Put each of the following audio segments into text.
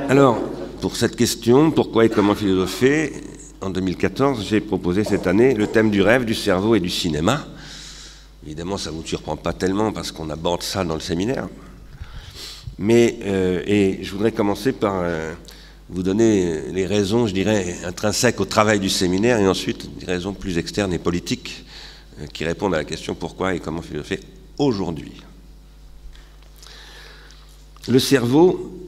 Alors, pour cette question, pourquoi et comment philosopher, en 2014, j'ai proposé cette année le thème du rêve, du cerveau et du cinéma. Évidemment, ça ne vous surprend pas tellement parce qu'on aborde ça dans le séminaire. Mais, et je voudrais commencer par vous donner les raisons, je dirais, intrinsèques au travail du séminaire et ensuite des raisons plus externes et politiques qui répondent à la question pourquoi et comment philosopher aujourd'hui. Le cerveau,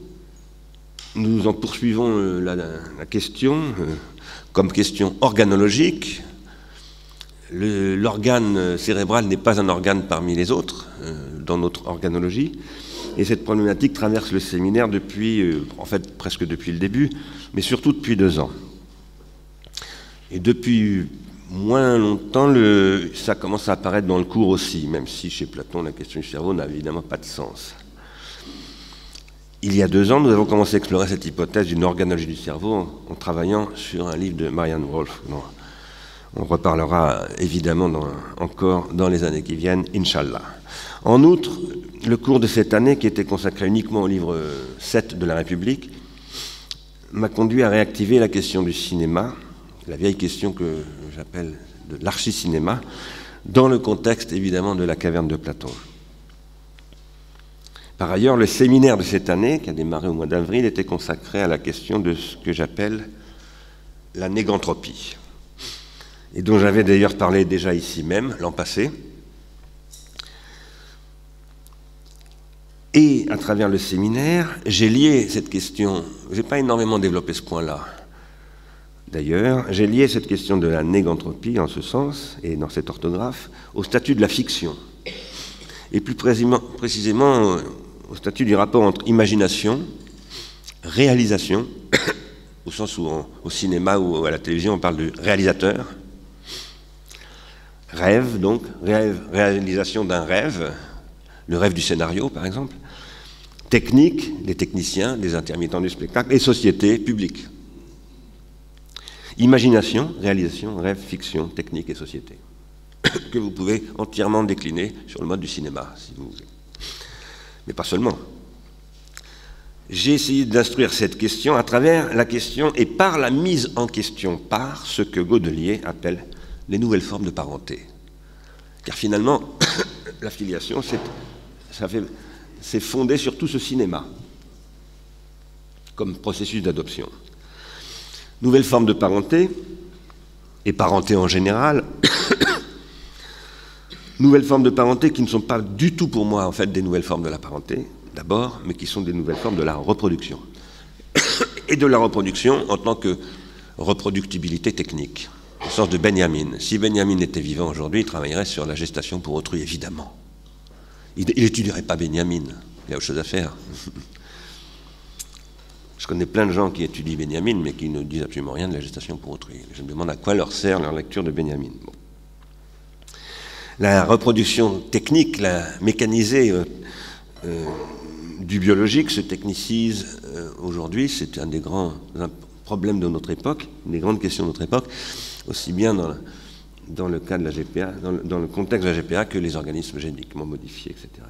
nous en poursuivons la question comme question organologique. L'organe cérébral n'est pas un organe parmi les autres dans notre organologie. Et cette problématique traverse le séminaire depuis, en fait presque depuis le début, mais surtout depuis 2 ans. Et depuis moins longtemps, ça commence à apparaître dans le cours aussi, même si chez Platon, la question du cerveau n'a évidemment pas de sens. Il y a 2 ans, nous avons commencé à explorer cette hypothèse d'une organologie du cerveau en travaillant sur un livre de Marianne Wolf. On reparlera évidemment encore dans les années qui viennent, Inch'Allah. En outre, le cours de cette année, qui était consacré uniquement au livre 7 de la République, m'a conduit à réactiver la question du cinéma, la vieille question que j'appelle de l'archi-cinéma, dans le contexte évidemment de la caverne de Platon. Par ailleurs, le séminaire de cette année, qui a démarré au mois d'avril, était consacré à la question de ce que j'appelle la négantropie, et dont j'avais d'ailleurs parlé déjà ici même, l'an passé. Et à travers le séminaire, j'ai lié cette question, je n'ai pas énormément développé ce point-là, d'ailleurs, j'ai lié cette question de la négantropie en ce sens, et dans cette orthographe, au statut de la fiction, et plus précisément au statut du rapport entre imagination, réalisation, au sens où au cinéma ou à la télévision on parle de réalisateur, rêve donc, réalisation d'un rêve, le rêve du scénario par exemple, technique, les techniciens, les intermittents du spectacle, et société, public. Imagination, réalisation, rêve, fiction, technique et société, que vous pouvez entièrement décliner sur le mode du cinéma, si vous voulez. Mais pas seulement. J'ai essayé d'instruire cette question à travers la question et par la mise en question par ce que Godelier appelle les nouvelles formes de parenté. Car finalement, la filiation, c'est fondé sur tout ce cinéma, comme processus d'adoption. Nouvelles formes de parenté, et parenté en général, nouvelles formes de parenté qui ne sont pas du tout pour moi en fait des nouvelles formes de la parenté, d'abord, mais qui sont des nouvelles formes de la reproduction. Et de la reproduction en tant que reproductibilité technique, au sens de Benjamin. Si Benjamin était vivant aujourd'hui, il travaillerait sur la gestation pour autrui, évidemment. Il n'étudierait pas Benjamin, il y a autre chose à faire. Je connais plein de gens qui étudient Benjamin, mais qui ne disent absolument rien de la gestation pour autrui. Je me demande à quoi leur sert leur lecture de Benjamin. Bon. La reproduction technique, la mécanisée du biologique se technicise aujourd'hui. C'est un des grands problèmes de notre époque, une des grandes questions de notre époque, aussi bien dans le cas de la GPA, dans le contexte de la GPA que les organismes génétiquement modifiés, etc.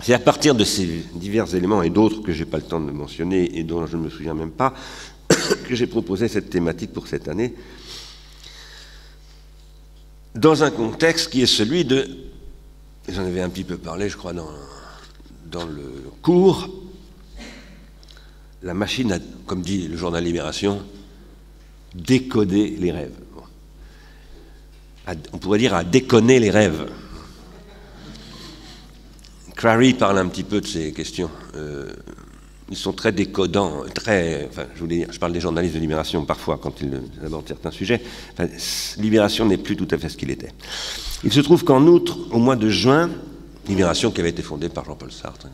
C'est à partir de ces divers éléments et d'autres que je n'ai pas le temps de mentionner et dont je ne me souviens même pas que j'ai proposé cette thématique pour cette année, dans un contexte qui est celui de, j'en avais un petit peu parlé je crois dans le cours, la machine a, comme dit le journal Libération, décodé les rêves. On pourrait dire à déconner les rêves. Crary parle un petit peu de ces questions. Ils sont très décodants, je parle des journalistes de Libération parfois quand ils abordent certains sujets. Enfin, Libération n'est plus tout à fait ce qu'il était. Il se trouve qu'en outre, au mois de juin, Libération qui avait été fondée par Jean-Paul Sartre.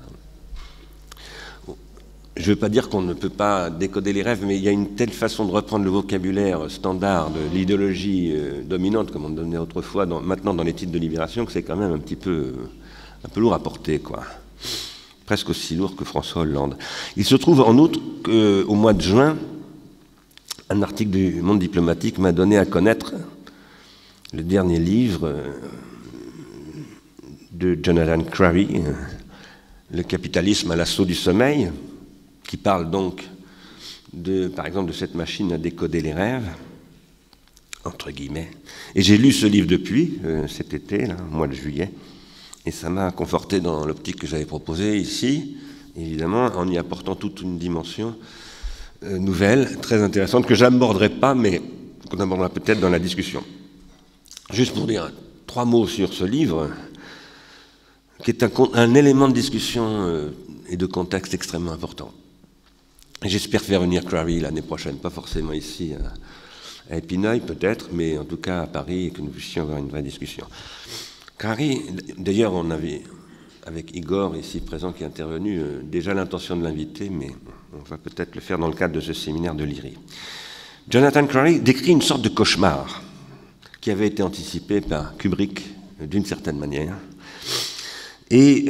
Je ne veux pas dire qu'on ne peut pas décoder les rêves, mais il y a une telle façon de reprendre le vocabulaire standard de l'idéologie dominante, comme on donnait autrefois, maintenant dans les titres de Libération, que c'est quand même un peu lourd à porter, quoi. Presque aussi lourd que François Hollande. Il se trouve en outre qu'au mois de juin, un article du Monde diplomatique m'a donné à connaître le dernier livre de Jonathan Crary, Le capitalisme à l'assaut du sommeil, qui parle donc, par exemple, de cette machine à décoder les rêves, entre guillemets. Et j'ai lu ce livre depuis, cet été, là, au mois de juillet, et ça m'a conforté dans l'optique que j'avais proposée ici, évidemment, en y apportant toute une dimension nouvelle, très intéressante, que je n'aborderai pas, mais qu'on abordera peut-être dans la discussion. Juste pour dire 3 mots sur ce livre, qui est un élément de discussion et de contexte extrêmement important. J'espère faire venir Crary l'année prochaine, pas forcément ici à Épineuil peut-être, mais en tout cas à Paris, et que nous puissions avoir une vraie discussion. Crary, d'ailleurs on avait, avec Igor ici présent qui est intervenu, déjà l'intention de l'inviter, mais on va peut-être le faire dans le cadre de ce séminaire de l'IRI. Jonathan Crary décrit une sorte de cauchemar qui avait été anticipé par Kubrick d'une certaine manière. Et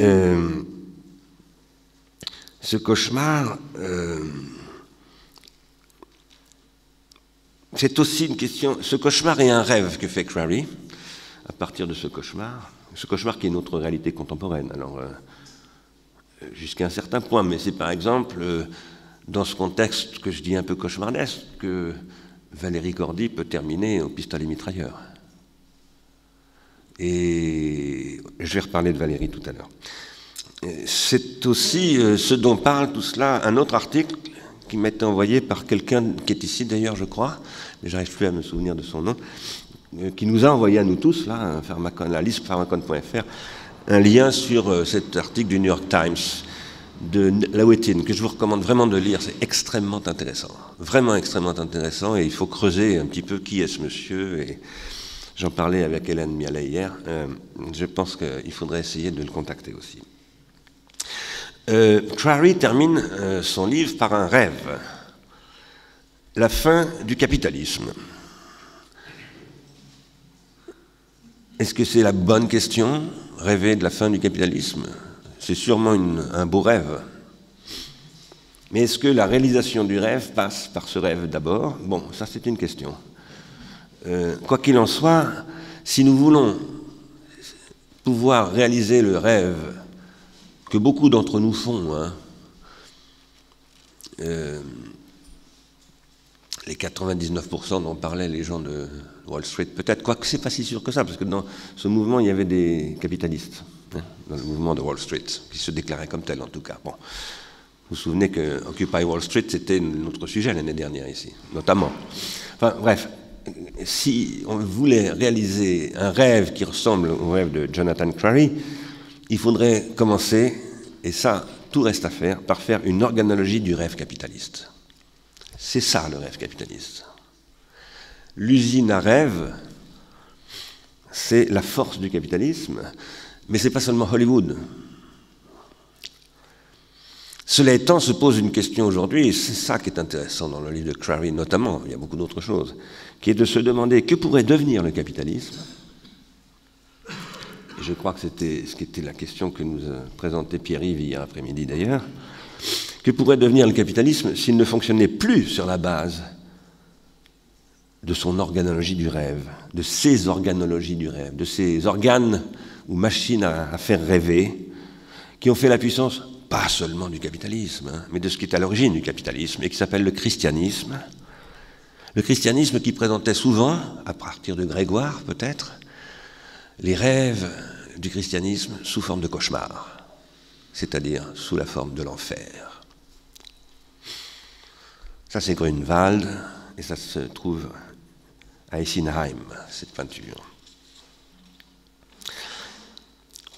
ce cauchemar, c'est aussi une question. Ce cauchemar est un rêve que fait Crary à partir de ce cauchemar qui est notre réalité contemporaine. Alors, jusqu'à un certain point, mais c'est par exemple dans ce contexte que je dis un peu cauchemardesque que Valérie Cordy peut terminer au pistolet mitrailleur. Et je vais reparler de Valérie tout à l'heure. C'est aussi ce dont parle tout cela, un autre article qui m'a été envoyé par quelqu'un qui est ici d'ailleurs, je crois, mais j'arrive plus à me souvenir de son nom, qui nous a envoyé à nous tous, là, la liste pharmacon.fr, un lien sur cet article du New York Times de Lawettin, que je vous recommande vraiment de lire, c'est extrêmement intéressant, vraiment extrêmement intéressant, et il faut creuser un petit peu qui est ce monsieur, et j'en parlais avec Hélène Mialet hier, je pense qu'il faudrait essayer de le contacter aussi. Crary termine son livre par un rêve, la fin du capitalisme. Est-ce que c'est la bonne question, rêver de la fin du capitalisme? C'est sûrement un beau rêve. Mais est-ce que la réalisation du rêve passe par ce rêve d'abord? Bon, ça c'est une question. Quoi qu'il en soit, si nous voulons pouvoir réaliser le rêve que beaucoup d'entre nous font, hein, les 99% dont parlaient les gens de Wall Street, peut-être, quoique c'est pas si sûr que ça, parce que dans ce mouvement, il y avait des capitalistes, hein, dans le mouvement de Wall Street, qui se déclaraient comme tels en tout cas. Bon. Vous vous souvenez que Occupy Wall Street, c'était notre sujet l'année dernière ici, notamment. Enfin, bref, si on voulait réaliser un rêve qui ressemble au rêve de Jonathan Crary, il faudrait commencer, et ça, tout reste à faire, par faire une organologie du rêve capitaliste. C'est ça, le rêve capitaliste. L'usine à rêve, c'est la force du capitalisme, mais c'est pas seulement Hollywood. Cela étant, se pose une question aujourd'hui, et c'est ça qui est intéressant dans le livre de Crary notamment, il y a beaucoup d'autres choses, qui est de se demander que pourrait devenir le capitalisme. Et je crois que c'était ce qui était la question que nous a présentée Pierre-Yves hier après-midi d'ailleurs. Que pourrait devenir le capitalisme s'il ne fonctionnait plus sur la base de son organologie du rêve, de ses organologies du rêve, de ces organes ou machines à faire rêver, qui ont fait la puissance pas seulement du capitalisme, hein, mais de ce qui est à l'origine du capitalisme et qui s'appelle le christianisme. Le christianisme qui présentait souvent, à partir de Grégoire peut-être, les rêves du christianisme sous forme de cauchemar, c'est-à-dire sous la forme de l'enfer. Ça c'est Grunewald, et ça se trouve à Essenheim, cette peinture.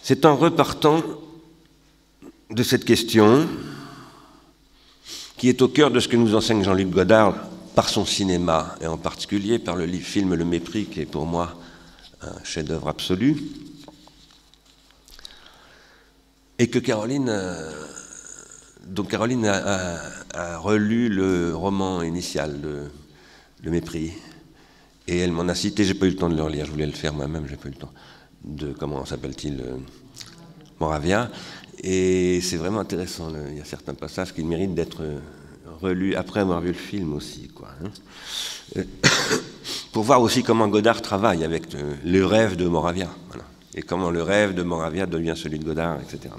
C'est en repartant de cette question qui est au cœur de ce que nous enseigne Jean-Luc Godard par son cinéma, et en particulier par le film Le Mépris, qui est pour moi un chef-d'œuvre absolu, et que Caroline a relu le roman initial de Le Mépris, et elle m'en a cité, j'ai pas eu le temps de le relire, je voulais le faire moi-même, j'ai pas eu le temps, de, comment s'appelle-t-il, Moravia, et c'est vraiment intéressant, il y a certains passages qui méritent d'être relus après avoir vu le film aussi, quoi, hein. Pour voir aussi comment Godard travaille avec le rêve de Moravia, voilà. et comment le rêve de Moravia devient celui de Godard, etc.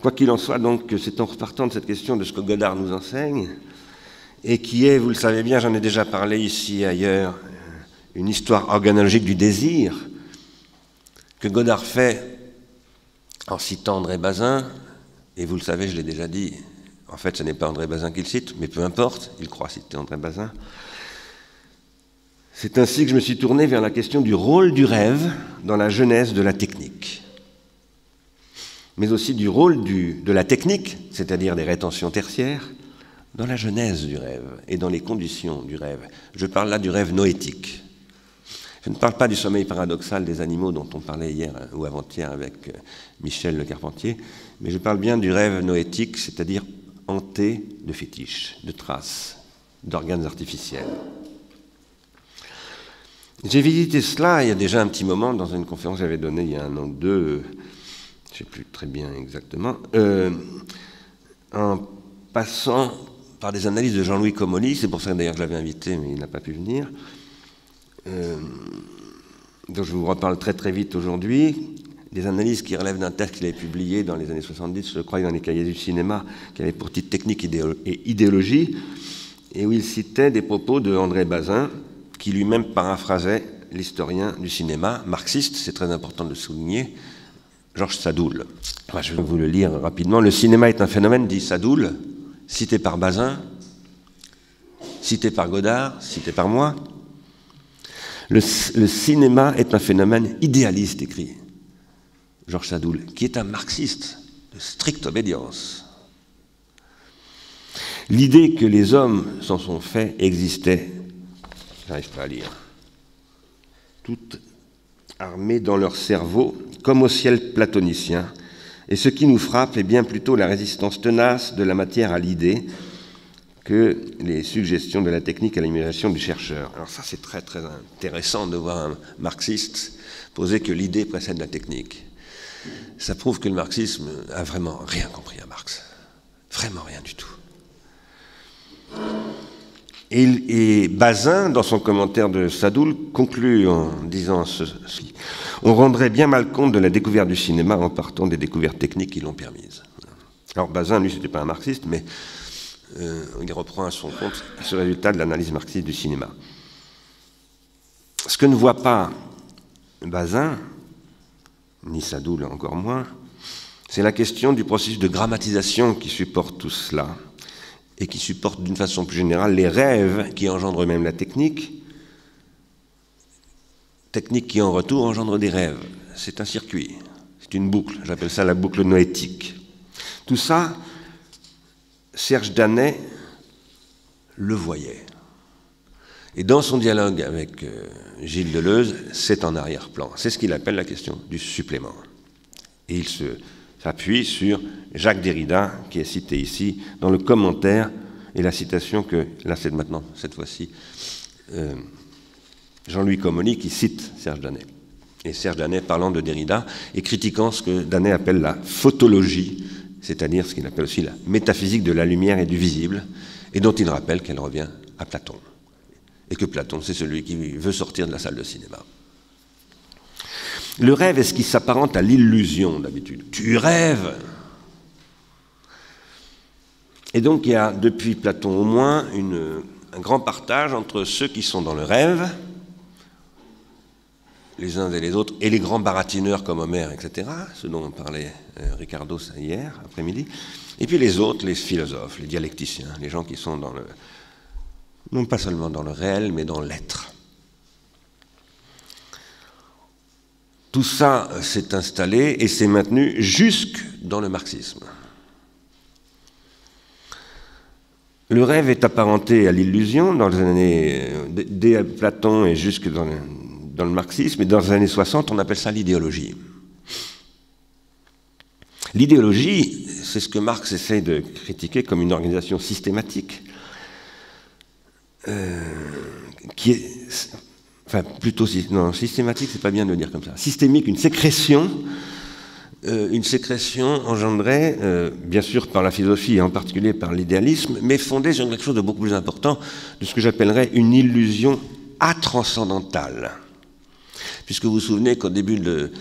Quoi qu'il en soit, donc, c'est en repartant de cette question de ce que Godard nous enseigne, et qui est, vous le savez bien, j'en ai déjà parlé ici et ailleurs, une histoire organologique du désir, que Godard fait en citant André Bazin, et vous le savez, je l'ai déjà dit, en fait, ce n'est pas André Bazin qu'il cite, mais peu importe, il croit citer André Bazin. C'est ainsi que je me suis tourné vers la question du rôle du rêve dans la genèse de la technique, mais aussi du rôle de la technique, c'est-à-dire des rétentions tertiaires, dans la genèse du rêve et dans les conditions du rêve. Je parle là du rêve noétique. Je ne parle pas du sommeil paradoxal des animaux dont on parlait hier ou avant-hier avec Michel Le Carpentier, mais je parle bien du rêve noétique, c'est-à-dire hanté de fétiches, de traces, d'organes artificiels. J'ai visité cela il y a déjà un petit moment dans une conférence que j'avais donnée il y a 1 an ou 2, je ne sais plus très bien exactement, en passant par des analyses de Jean-Louis Comolli, c'est pour ça d'ailleurs que je l'avais invité, mais il n'a pas pu venir, dont je vous reparle très très vite aujourd'hui, des analyses qui relèvent d'un texte qu'il avait publié dans les années 70, je crois, dans les cahiers du cinéma, qui avait pour titre Technique et idéologie, et où il citait des propos de André Bazin, qui lui-même paraphrasait l'historien du cinéma, marxiste, c'est très important de le souligner, Georges Sadoul. Enfin, je vais vous le lire rapidement. Le cinéma est un phénomène, dit Sadoul, cité par Bazin, cité par Godard, cité par moi. Le cinéma est un phénomène idéaliste, écrit Georges Sadoul, qui est un marxiste de stricte obédience. L'idée que les hommes s'en sont faits existait, j'arrive pas à lire, toute armée dans leur cerveau, comme au ciel platonicien, et ce qui nous frappe est bien plutôt la résistance tenace de la matière à l'idée que les suggestions de la technique à l'imagination du chercheur. Alors ça, c'est très très intéressant de voir un marxiste poser que l'idée précède la technique. Ça prouve que le marxisme a vraiment rien compris à Marx. Vraiment rien du tout. Et Bazin, dans son commentaire de Sadoul, conclut en disant ceci. On rendrait bien mal compte de la découverte du cinéma en partant des découvertes techniques qui l'ont permise. Alors Bazin, lui, c'était pas un marxiste, mais il reprend à son compte ce résultat de l'analyse marxiste du cinéma. Ce que ne voit pas Bazin, ni Sadoul encore moins, c'est la question du processus de grammatisation qui supporte tout cela et qui supporte d'une façon plus générale les rêves qui engendrent eux-mêmes la technique qui en retour engendre des rêves. C'est un circuit, c'est une boucle, j'appelle ça la boucle noétique. Tout ça, Serge Danet le voyait. Et dans son dialogue avec Gilles Deleuze, c'est en arrière-plan. C'est ce qu'il appelle la question du supplément. Et il s'appuie sur Jacques Derrida, qui est cité ici, dans le commentaire et la citation que, là c'est maintenant, cette fois-ci, Jean-Louis Comolli qui cite Serge Danet. Et Serge Danet parlant de Derrida et critiquant ce que Danet appelle la photologie, c'est-à-dire ce qu'il appelle aussi la métaphysique de la lumière et du visible, et dont il rappelle qu'elle revient à Platon. Et que Platon, c'est celui qui veut sortir de la salle de cinéma. Le rêve est ce qui s'apparente à l'illusion, d'habitude. Tu rêves! Et donc, il y a, depuis Platon au moins, un grand partage entre ceux qui sont dans le rêve, les uns et les autres, et les grands baratineurs comme Homère, etc., ce dont on parlait Ricardo hier, après-midi, et puis les autres, les philosophes, les dialecticiens, les gens qui sont dans le... non pas seulement dans le réel, mais dans l'être. Tout ça s'est installé et s'est maintenu jusque dans le marxisme. Le rêve est apparenté à l'illusion dans les années, dès Platon et jusque dans le marxisme, et dans les années 60, on appelle ça l'idéologie. L'idéologie, c'est ce que Marx essaie de critiquer comme une organisation systématique, qui est... Enfin, plutôt, non, systématique, c'est pas bien de le dire comme ça. Systémique, une sécrétion engendrée, bien sûr, par la philosophie et en particulier par l'idéalisme, mais fondée sur quelque chose de beaucoup plus important, de ce que j'appellerais une illusion atranscendantale. Puisque vous vous souvenez qu'au début de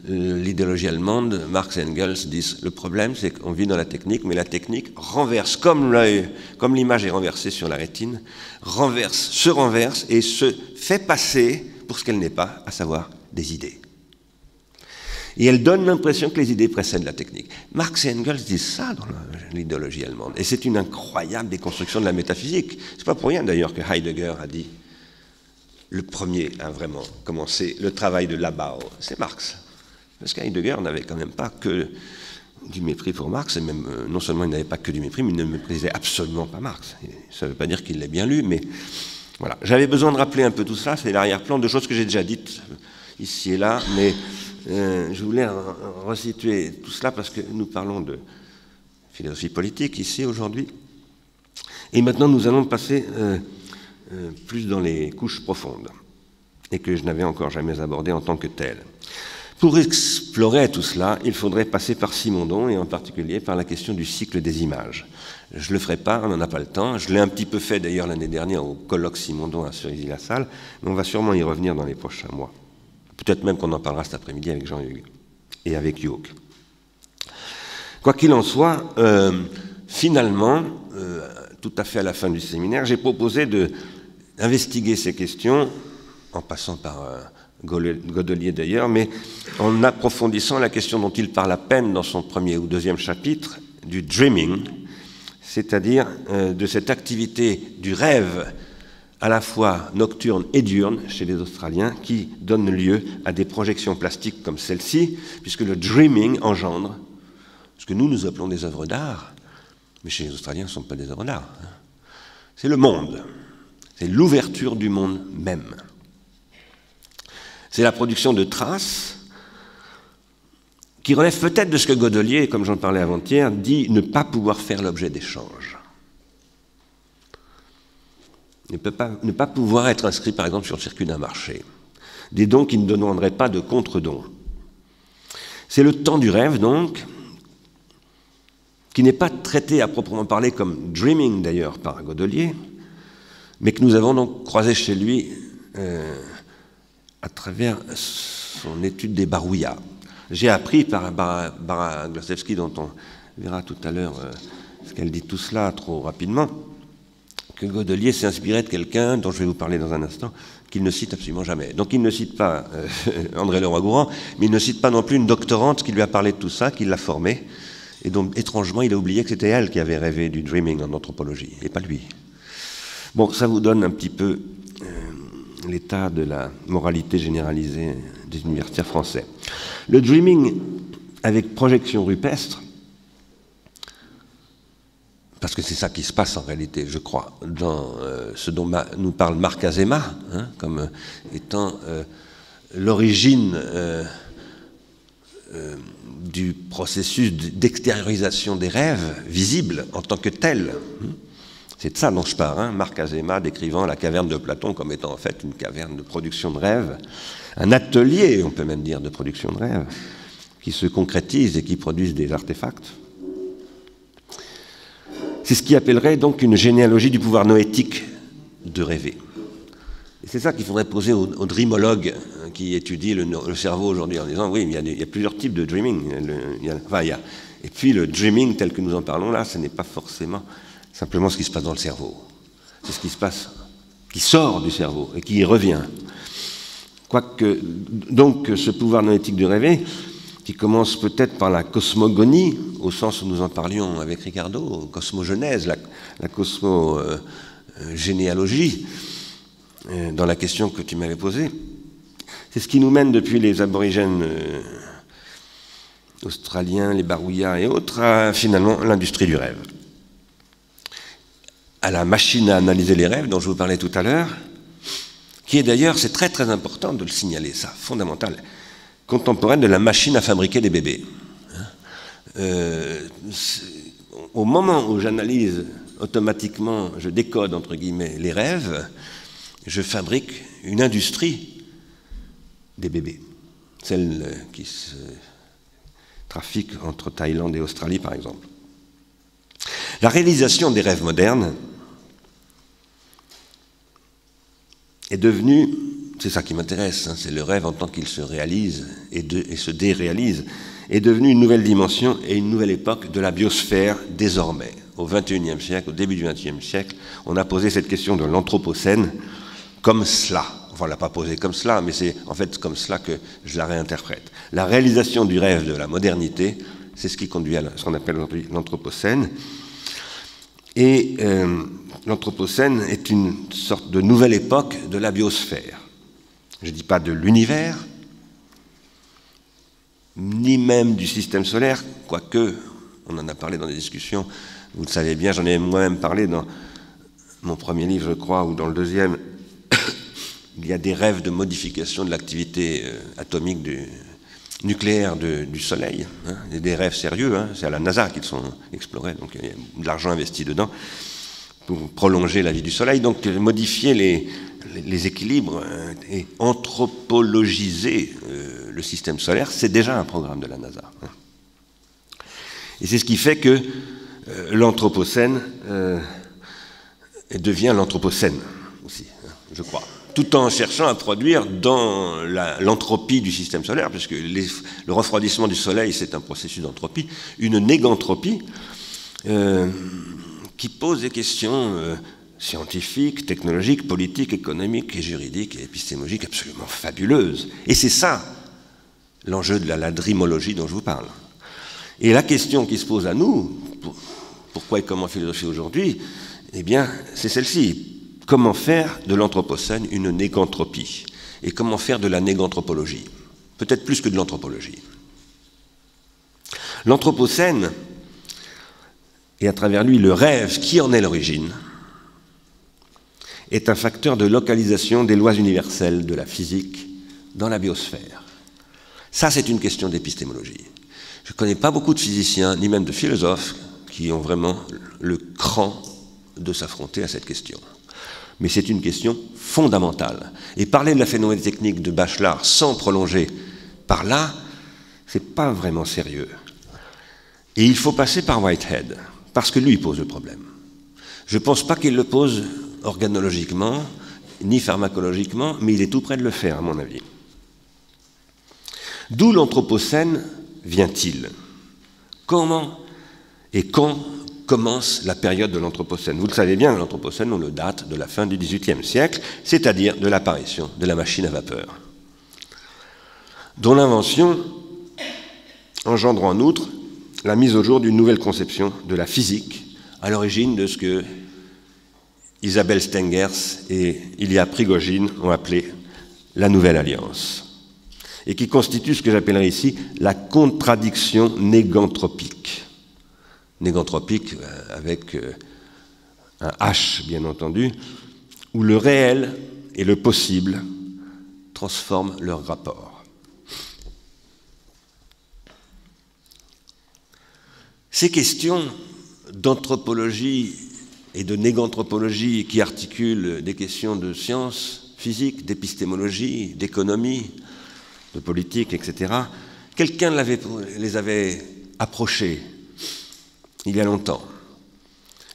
l'idéologie allemande, Marx et Engels disent le problème c'est qu'on vit dans la technique, mais la technique renverse, comme l'image est renversée sur la rétine, se renverse et se fait passer pour ce qu'elle n'est pas, à savoir des idées. Et elle donne l'impression que les idées précèdent la technique. Marx et Engels disent ça dans l'idéologie allemande. Et c'est une incroyable déconstruction de la métaphysique. C'est pas pour rien d'ailleurs que Heidegger a dit le premier à vraiment commencer le travail de Labau, c'est Marx. Parce qu'Heidegger n'avait quand même pas que du mépris pour Marx, et même non seulement il n'avait pas que du mépris, mais il ne méprisait absolument pas Marx. Ça ne veut pas dire qu'il l'ait bien lu, mais voilà. J'avais besoin de rappeler un peu tout ça, c'est l'arrière-plan de choses que j'ai déjà dites ici et là, mais je voulais resituer tout cela parce que nous parlons de philosophie politique ici aujourd'hui. Et maintenant nous allons passer plus dans les couches profondes et que je n'avais encore jamais abordées en tant que telles. Pour explorer tout cela, il faudrait passer par Simondon et en particulier par la question du cycle des images. Je ne le ferai pas, on n'en a pas le temps. Je l'ai un petit peu fait d'ailleurs l'année dernière au colloque Simondon à Cerisy-la-Salle, mais on va sûrement y revenir dans les prochains mois. Peut-être même qu'on en parlera cet après-midi avec Jean-Hugues et avec Youk. Quoi qu'il en soit, finalement, tout à fait à la fin du séminaire, j'ai proposé d'investiguer ces questions, en passant par Godelier d'ailleurs, mais en approfondissant la question dont il parle à peine dans son premier ou deuxième chapitre, du dreaming, c'est-à-dire de cette activité du rêve à la fois nocturne et diurne chez les Australiens qui donne lieu à des projections plastiques comme celle-ci, puisque le dreaming engendre ce que nous appelons des œuvres d'art, mais chez les Australiens ce ne sont pas des œuvres d'art. C'est le monde, c'est l'ouverture du monde même. C'est la production de traces qui relève peut-être de ce que Godelier, comme j'en parlais avant-hier, dit ne pas pouvoir faire l'objet d'échanges. Ne pas pouvoir être inscrit, par exemple, sur le circuit d'un marché. Des dons qui ne demanderaient pas de contre-dons. C'est le temps du rêve, donc, qui n'est pas traité à proprement parler comme dreaming, d'ailleurs, par Godelier, mais que nous avons donc croisé chez lui à travers son étude des barouillas. J'ai appris par Barbara Glosewski, dont on verra tout à l'heure ce qu'elle dit tout cela trop rapidement, que Godelier s'est inspiré de quelqu'un dont je vais vous parler dans un instant, qu'il ne cite absolument jamais. Donc il ne cite pas André Leroi-Gourhan, mais il ne cite pas non plus une doctorante qui lui a parlé de tout ça, qui l'a formée, et donc étrangement il a oublié que c'était elle qui avait rêvé du dreaming en anthropologie, et pas lui. Bon, ça vous donne un petit peu l'état de la moralité généralisée des universitaires français. Le dreaming avec projection rupestre, parce que c'est ça qui se passe en réalité, je crois, dans ce dont nous parle Marc Azéma, comme étant l'origine du processus d'extériorisation des rêves visibles en tant que tels. C'est de ça dont je parle, Marc Azéma décrivant la caverne de Platon comme étant en fait une caverne de production de rêves, un atelier, on peut même dire, de production de rêves, qui se concrétise et qui produisent des artefacts. C'est ce qui appellerait donc une généalogie du pouvoir noétique de rêver. Et c'est ça qu'il faudrait poser aux dreamologues qui étudient le cerveau aujourd'hui en disant oui, il y a plusieurs types de dreaming. Et puis le dreaming tel que nous en parlons là, ce n'est pas forcément simplement ce qui se passe dans le cerveau. C'est ce qui se passe, qui sort du cerveau et qui y revient. Quoique, donc, ce pouvoir noétique de rêver, qui commence peut-être par la cosmogonie, au sens où nous en parlions avec Ricardo, cosmogenèse, la cosmogénéalogie, dans la question que tu m'avais posée. C'est ce qui nous mène depuis les aborigènes australiens, les barouillas et autres, à finalement l'industrie du rêve. À la machine à analyser les rêves dont je vous parlais tout à l'heure, qui est d'ailleurs, c'est très très important de le signaler, ça, fondamental, contemporaine de la machine à fabriquer des bébés. Au moment où j'analyse automatiquement, je décode entre guillemets les rêves, je fabrique une industrie des bébés, celle qui se trafique entre Thaïlande et Australie par exemple. La réalisation des rêves modernes est devenue c'est ça qui m'intéresse, hein, c'est le rêve en tant qu'il se réalise et se déréalise, est devenu une nouvelle dimension et une nouvelle époque de la biosphère désormais. Au XXIe siècle, au début du XXe siècle, on a posé cette question de l'anthropocène comme cela. Enfin, on ne l'a pas posée comme cela, mais c'est en fait comme cela que je la réinterprète. La réalisation du rêve de la modernité, c'est ce qui conduit à ce qu'on appelle aujourd'hui l'anthropocène. Et l'anthropocène est une sorte de nouvelle époque de la biosphère. Je ne dis pas de l'univers, ni même du système solaire, quoique, on en a parlé dans des discussions, vous le savez bien, j'en ai moi-même parlé dans mon premier livre, je crois, ou dans le deuxième. Il y a des rêves de modification de l'activité atomique nucléaire du Soleil, hein, des rêves sérieux, hein, c'est à la NASA qu'ils sont explorés, donc il y a de l'argent investi dedans pour prolonger la vie du Soleil, donc modifier les équilibres et anthropologiser le système solaire, c'est déjà un programme de la NASA. Hein. Et c'est ce qui fait que l'anthropocène devient l'anthropocène aussi, hein, je crois, tout en cherchant à produire dans l'entropie du système solaire, puisque le refroidissement du Soleil, c'est un processus d'entropie, une négantropie qui pose des questions scientifiques, technologiques, politiques, économiques et juridiques et épistémologiques absolument fabuleuses. Et c'est ça l'enjeu de la dreamologie dont je vous parle. Et la question qui se pose à nous, pourquoi et comment philosopher aujourd'hui, eh bien, c'est celle-ci. Comment faire de l'anthropocène une négantropie? Et comment faire de la néganthropologie? Peut-être plus que de l'anthropologie. L'anthropocène, et à travers lui le rêve qui en est l'origine, est un facteur de localisation des lois universelles de la physique dans la biosphère. Ça, c'est une question d'épistémologie. Je ne connais pas beaucoup de physiciens, ni même de philosophes, qui ont vraiment le cran de s'affronter à cette question. Mais c'est une question fondamentale. Et parler de la phénoménotechnique de Bachelard sans prolonger par là, c'est pas vraiment sérieux. Et il faut passer par Whitehead, parce que lui, il pose le problème. Je ne pense pas qu'il le pose organologiquement, ni pharmacologiquement, mais il est tout près de le faire, à mon avis. D'où l'anthropocène vient-il? Comment et quand commence la période de l'anthropocène? Vous le savez bien, l'anthropocène, on le date de la fin du XVIIIe siècle, c'est-à-dire de l'apparition de la machine à vapeur, dont l'invention engendre en outre la mise au jour d'une nouvelle conception de la physique, à l'origine de ce que Isabelle Stengers et Ilya Prigogine ont appelé la Nouvelle Alliance, et qui constitue ce que j'appellerais ici la contradiction néganthropique. Néganthropique avec un H, bien entendu, où le réel et le possible transforment leur rapport. Ces questions d'anthropologie et de néganthropologie qui articulent des questions de sciences physiques, d'épistémologie, d'économie, de politique, etc., quelqu'un les avait approchées il y a longtemps,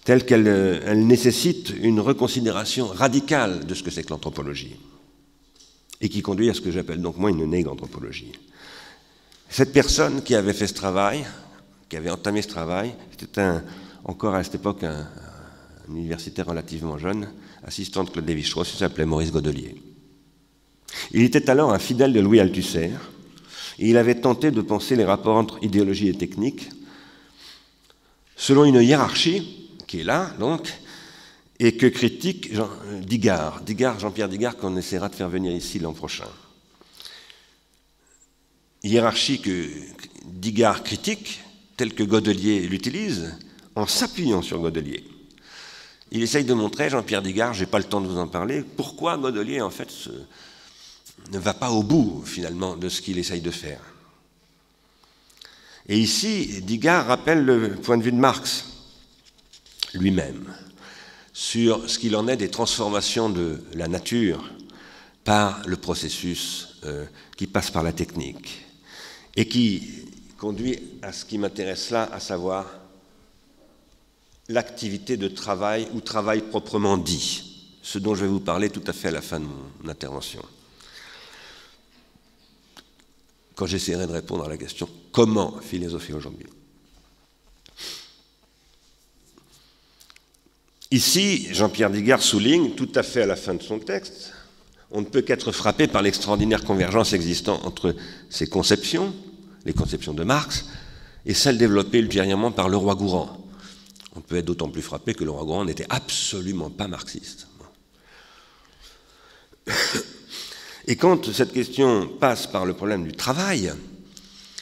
telles qu'elles nécessitent une reconsidération radicale de ce que c'est que l'anthropologie, et qui conduit à ce que j'appelle donc moi une néganthropologie. Cette personne qui avait fait ce travail, qui avait entamé ce travail, c'était encore à cette époque un universitaire relativement jeune, assistant de Claude Lévi-Strauss, il s'appelait Maurice Godelier. Il était alors un fidèle de Louis Althusser, et il avait tenté de penser les rapports entre idéologie et technique selon une hiérarchie qui est là, donc, et que critique Jean-Pierre Digard, qu'on essaiera de faire venir ici l'an prochain. Hiérarchie que Digard critique, telle que Godelier l'utilise, en s'appuyant sur Godelier. Il essaye de montrer, Jean-Pierre Digard, je n'ai pas le temps de vous en parler, pourquoi Godelier, en fait, ne va pas au bout, finalement, de ce qu'il essaye de faire. Et ici, Digard rappelle le point de vue de Marx, lui-même, sur ce qu'il en est des transformations de la nature par le processus qui passe par la technique, et qui conduit à ce qui m'intéresse là, à savoir l'activité de travail ou travail proprement dit, ce dont je vais vous parler tout à fait à la fin de mon intervention. quand j'essaierai de répondre à la question « Comment philosopher aujourd'hui ?» Ici, Jean-Pierre Digard souligne, tout à fait à la fin de son texte, on ne peut qu'être frappé par l'extraordinaire convergence existant entre ces conceptions, les conceptions de Marx, et celles développées ultérieurement par Leroi-Gourhan. On peut être d'autant plus frappé que Leroi-Gourhan n'était absolument pas marxiste. Et quand cette question passe par le problème du travail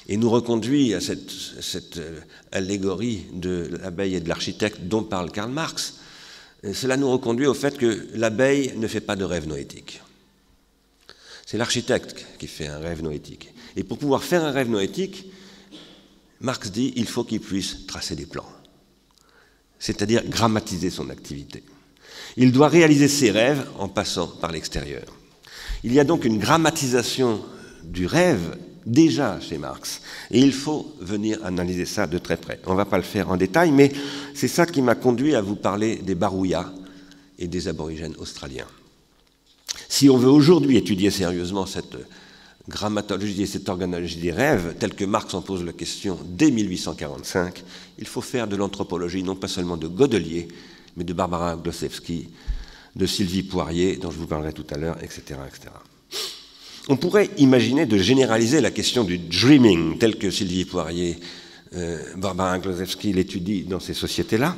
et nous reconduit à cette allégorie de l'abeille et de l'architecte dont parle Karl Marx, cela nous reconduit au fait que l'abeille ne fait pas de rêve noétique. C'est l'architecte qui fait un rêve noétique. Et pour pouvoir faire un rêve noétique, Marx dit qu'il faut qu'il puisse tracer des plans, c'est-à-dire grammatiser son activité. Il doit réaliser ses rêves en passant par l'extérieur. Il y a donc une grammatisation du rêve déjà chez Marx, et il faut venir analyser ça de très près. On ne va pas le faire en détail, mais c'est ça qui m'a conduit à vous parler des Barouillas et des aborigènes australiens. Si on veut aujourd'hui étudier sérieusement cette grammatologie et cette organologie des rêves, telle que Marx en pose la question dès 1845, il faut faire de l'anthropologie non pas seulement de Godelier, mais de Barbara Glosewski, de Sylvie Poirier, dont je vous parlerai tout à l'heure, etc., etc. On pourrait imaginer de généraliser la question du dreaming, tel que Sylvie Poirier, Barbara Glosewski l'étudie dans ces sociétés-là,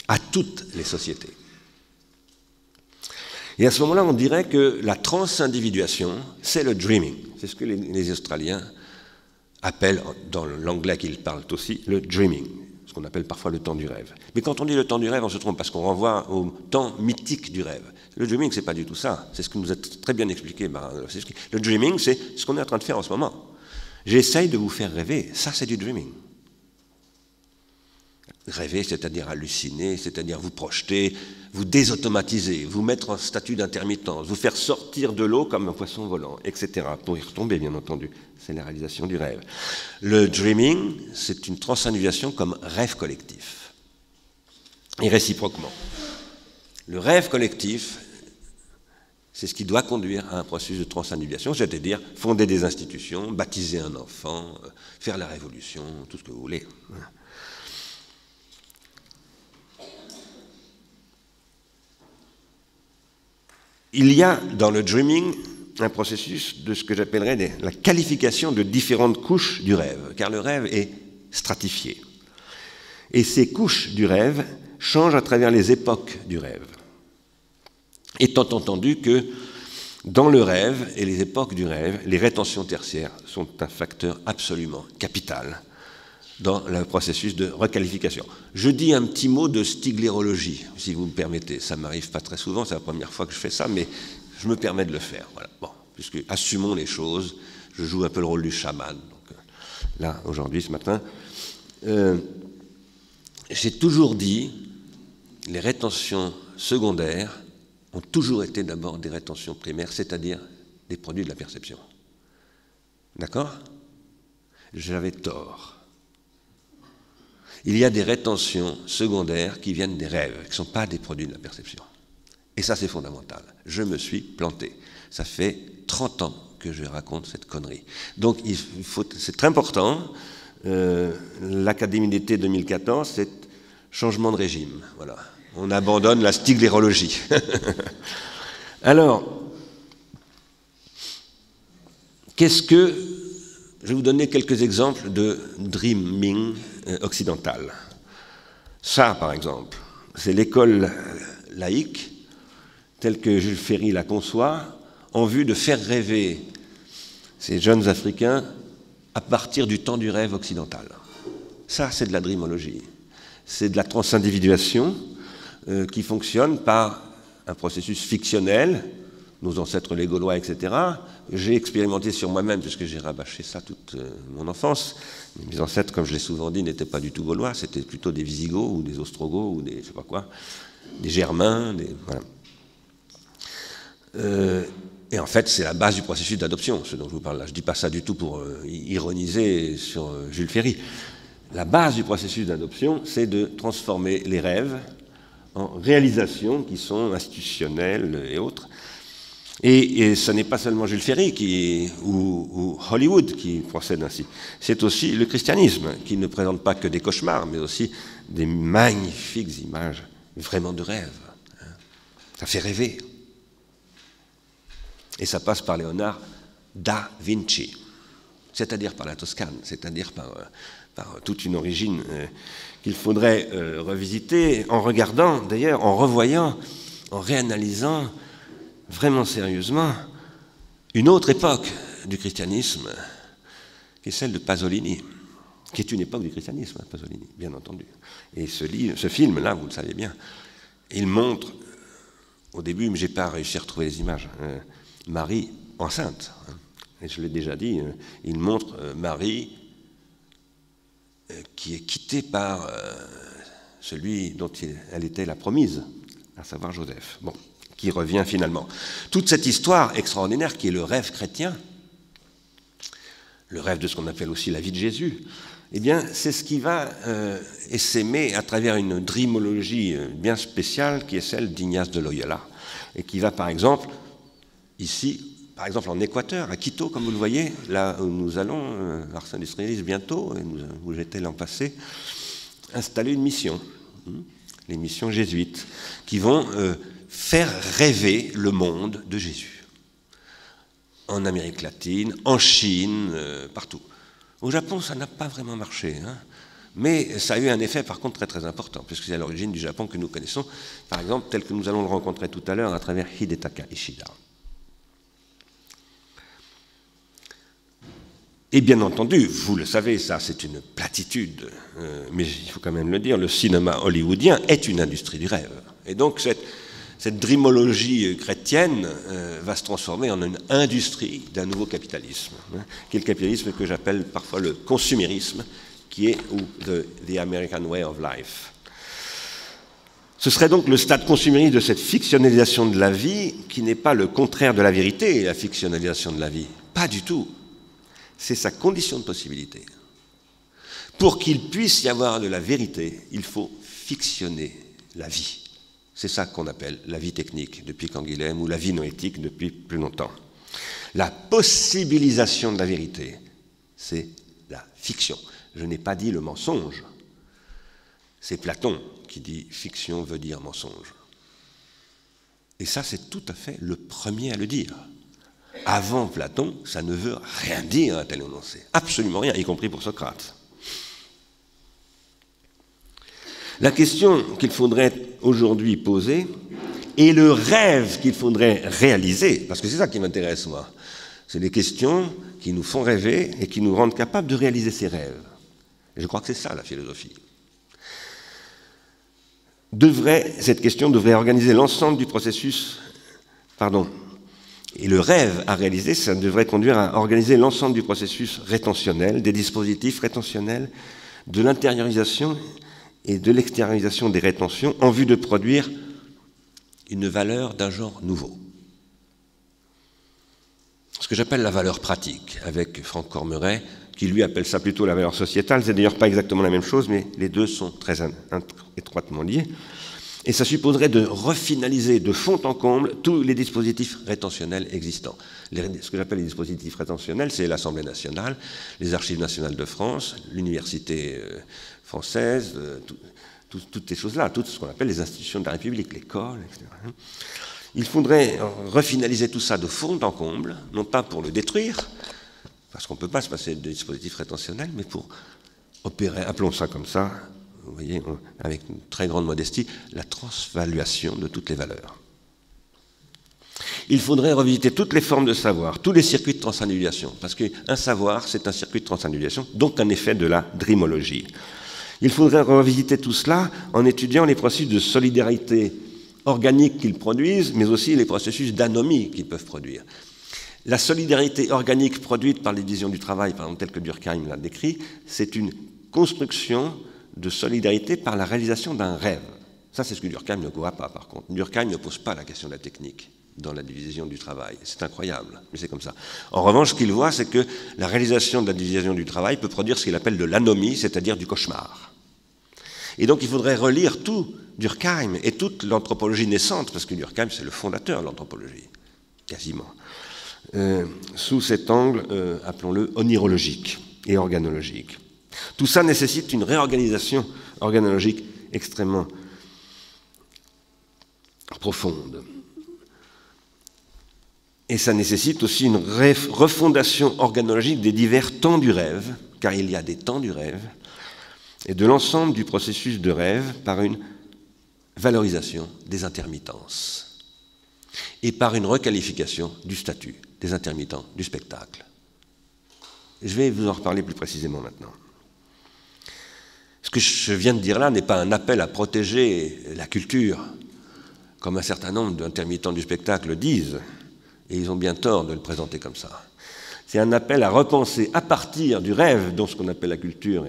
à toutes les sociétés. Et à ce moment-là, on dirait que la transindividuation, c'est le dreaming. C'est ce que les Australiens appellent, dans l'anglais qu'ils parlent aussi, le dreaming, ce qu'on appelle parfois le temps du rêve. Mais quand on dit le temps du rêve, on se trompe parce qu'on renvoie au temps mythique du rêve. Le dreaming, c'est pas du tout ça. C'est ce que nous a très bien expliqué. Le dreaming, c'est ce qu'on est en train de faire en ce moment. J'essaye de vous faire rêver. Ça, c'est du dreaming. Rêver, c'est-à-dire halluciner, c'est-à-dire vous projeter, vous désautomatiser, vous mettre en statut d'intermittence, vous faire sortir de l'eau comme un poisson volant, etc. Pour y retomber, bien entendu. C'est la réalisation du rêve. Le dreaming, c'est une transindividuation comme rêve collectif. Et réciproquement. Le rêve collectif, c'est ce qui doit conduire à un processus de transindividuation, c'est-à-dire fonder des institutions, baptiser un enfant, faire la révolution, tout ce que vous voulez. Il y a dans le dreaming un processus de ce que j'appellerais la qualification de différentes couches du rêve, car le rêve est stratifié. Et ces couches du rêve changent à travers les époques du rêve. Étant entendu que dans le rêve et les époques du rêve, les rétentions tertiaires sont un facteur absolument capital dans le processus de requalification. Je dis un petit mot de stiglérologie, si vous me permettez. Ça ne m'arrive pas très souvent, c'est la première fois que je fais ça, mais je me permets de le faire. Voilà. Bon, puisque assumons les choses, je joue un peu le rôle du chaman. Donc, là, aujourd'hui, ce matin, j'ai toujours dit, les rétentions secondaires ont toujours été d'abord des rétentions primaires, c'est-à-dire des produits de la perception. D'accord ? J'avais tort. Il y a des rétentions secondaires qui viennent des rêves, qui ne sont pas des produits de la perception. Et ça, c'est fondamental. Je me suis planté. Ça fait 30 ans que je raconte cette connerie. Donc, c'est très important. L'Académie d'été 2014, c'est changement de régime. Voilà. On abandonne la stiglérologie. Alors, je vais vous donner quelques exemples de dreaming occidental. Ça, par exemple, c'est l'école laïque, telle que Jules Ferry la conçoit, en vue de faire rêver ces jeunes Africains à partir du temps du rêve occidental. Ça, c'est de la dreamologie. C'est de la transindividuation qui fonctionne par un processus fictionnel, nos ancêtres les Gaulois, etc. J'ai expérimenté sur moi-même, puisque j'ai rabâché ça toute mon enfance. Mes ancêtres, comme je l'ai souvent dit, n'étaient pas du tout Gaulois, c'était plutôt des Visigoths ou des Ostrogoths ou des je sais pas quoi, des Germains, voilà. Et en fait, c'est la base du processus d'adoption, ce dont je vous parle là. Je ne dis pas ça du tout pour ironiser sur Jules Ferry. La base du processus d'adoption, c'est de transformer les rêves en réalisations qui sont institutionnelles et autres. Et ce n'est pas seulement Jules Ferry ou Hollywood qui procède ainsi. C'est aussi le christianisme qui ne présente pas que des cauchemars, mais aussi des magnifiques images, vraiment de rêve. Ça fait rêver. Et ça passe par Léonard da Vinci, c'est-à-dire par la Toscane, c'est-à-dire par toute une origine qu'il faudrait revisiter en regardant, d'ailleurs, en revoyant, en réanalysant vraiment sérieusement une autre époque du christianisme, qui est celle de Pasolini, qui est une époque du christianisme, Pasolini, bien entendu. Et ce film-là, vous le savez bien, il montre, au début, mais je n'ai pas réussi à retrouver les images, Marie enceinte. Et je l'ai déjà dit, il montre Marie qui est quittée par celui dont elle était la promise, à savoir Joseph. Bon, qui revient finalement. Toute cette histoire extraordinaire qui est le rêve chrétien, le rêve de ce qu'on appelle aussi la vie de Jésus, eh bien, c'est ce qui va essaimer à travers une drymologie bien spéciale qui est celle d'Ignace de Loyola, et qui va, par exemple, ici, par exemple en Équateur, à Quito, comme vous le voyez, là où nous allons, Ars Industrialis bientôt, et où j'étais l'an passé, installer une mission, les missions jésuites, qui vont faire rêver le monde de Jésus. En Amérique latine, en Chine, partout. Au Japon, ça n'a pas vraiment marché, mais ça a eu un effet par contre très très important, puisque c'est à l'origine du Japon que nous connaissons, par exemple, tel que nous allons le rencontrer tout à l'heure à travers Hidetaka Ishida. Et bien entendu, vous le savez, ça c'est une platitude, mais il faut quand même le dire, le cinéma hollywoodien est une industrie du rêve. Et donc cette drymologie chrétienne va se transformer en une industrie d'un nouveau capitalisme, qui est le capitalisme que j'appelle parfois le consumérisme, qui est the American Way of Life. Ce serait donc le stade consumériste de cette fictionnalisation de la vie, qui n'est pas le contraire de la vérité, la fictionnalisation de la vie. Pas du tout. C'est sa condition de possibilité. Pour qu'il puisse y avoir de la vérité, il faut fictionner la vie. C'est ça qu'on appelle la vie technique depuis Canguilhem ou la vie noétique depuis plus longtemps. La possibilisation de la vérité, c'est la fiction. Je n'ai pas dit le mensonge. C'est Platon qui dit fiction veut dire mensonge. Et ça, c'est tout à fait le premier à le dire. Avant Platon, ça ne veut rien dire un tel énoncé. Absolument rien, y compris pour Socrate. La question qu'il faudrait aujourd'hui poser et le rêve qu'il faudrait réaliser, parce que c'est ça qui m'intéresse moi, c'est les questions qui nous font rêver et qui nous rendent capables de réaliser ces rêves. Et je crois que c'est ça la philosophie. Cette question devrait organiser l'ensemble du processus, et le rêve à réaliser, ça devrait conduire à organiser l'ensemble du processus rétentionnel, des dispositifs rétentionnels, de l'intériorisation et de l'extériorisation des rétentions en vue de produire une valeur d'un genre nouveau. Ce que j'appelle la valeur pratique, avec Franck Cormeret, qui lui appelle ça plutôt la valeur sociétale. C'est d'ailleurs pas exactement la même chose, mais les deux sont très étroitement liés. Et ça supposerait de refinaliser de fond en comble tous les dispositifs rétentionnels existants. Ce que j'appelle les dispositifs rétentionnels, c'est l'Assemblée nationale, les Archives nationales de France, l'Université française, toutes ces choses-là, tout ce qu'on appelle les institutions de la République, l'école, etc. Il faudrait refinaliser tout ça de fond en comble, non pas pour le détruire, parce qu'on ne peut pas se passer de dispositifs rétentionnels, mais pour opérer, appelons ça comme ça, vous voyez, avec une très grande modestie, la transvaluation de toutes les valeurs. Il faudrait revisiter toutes les formes de savoir, tous les circuits de transannulation, parce qu'un savoir, c'est un circuit de transannulation, donc un effet de la drymologie. Il faudrait revisiter tout cela en étudiant les processus de solidarité organique qu'ils produisent, mais aussi les processus d'anomie qu'ils peuvent produire. La solidarité organique produite par les divisions du travail, par exemple, telle que Durkheim l'a décrit, c'est une construction de solidarité par la réalisation d'un rêve. Ça, c'est ce que Durkheim ne voit pas, par contre. Durkheim ne pose pas la question de la technique dans la division du travail. C'est incroyable, mais c'est comme ça. En revanche, ce qu'il voit, c'est que la réalisation de la division du travail peut produire ce qu'il appelle de l'anomie, c'est-à-dire du cauchemar. Et donc, il faudrait relire tout Durkheim et toute l'anthropologie naissante, parce que Durkheim, c'est le fondateur de l'anthropologie. quasiment, sous cet angle, appelons-le, onirologique et organologique. Tout ça nécessite une réorganisation organologique extrêmement profonde. Et ça nécessite aussi une refondation organologique des divers temps du rêve, car il y a des temps du rêve, et de l'ensemble du processus de rêve par une valorisation des intermittences et par une requalification du statut des intermittents du spectacle. Je vais vous en reparler plus précisément maintenant. Ce que je viens de dire là n'est pas un appel à protéger la culture, comme un certain nombre d'intermittents du spectacle disent, et ils ont bien tort de le présenter comme ça. C'est un appel à repenser à partir du rêve, dont ce qu'on appelle la culture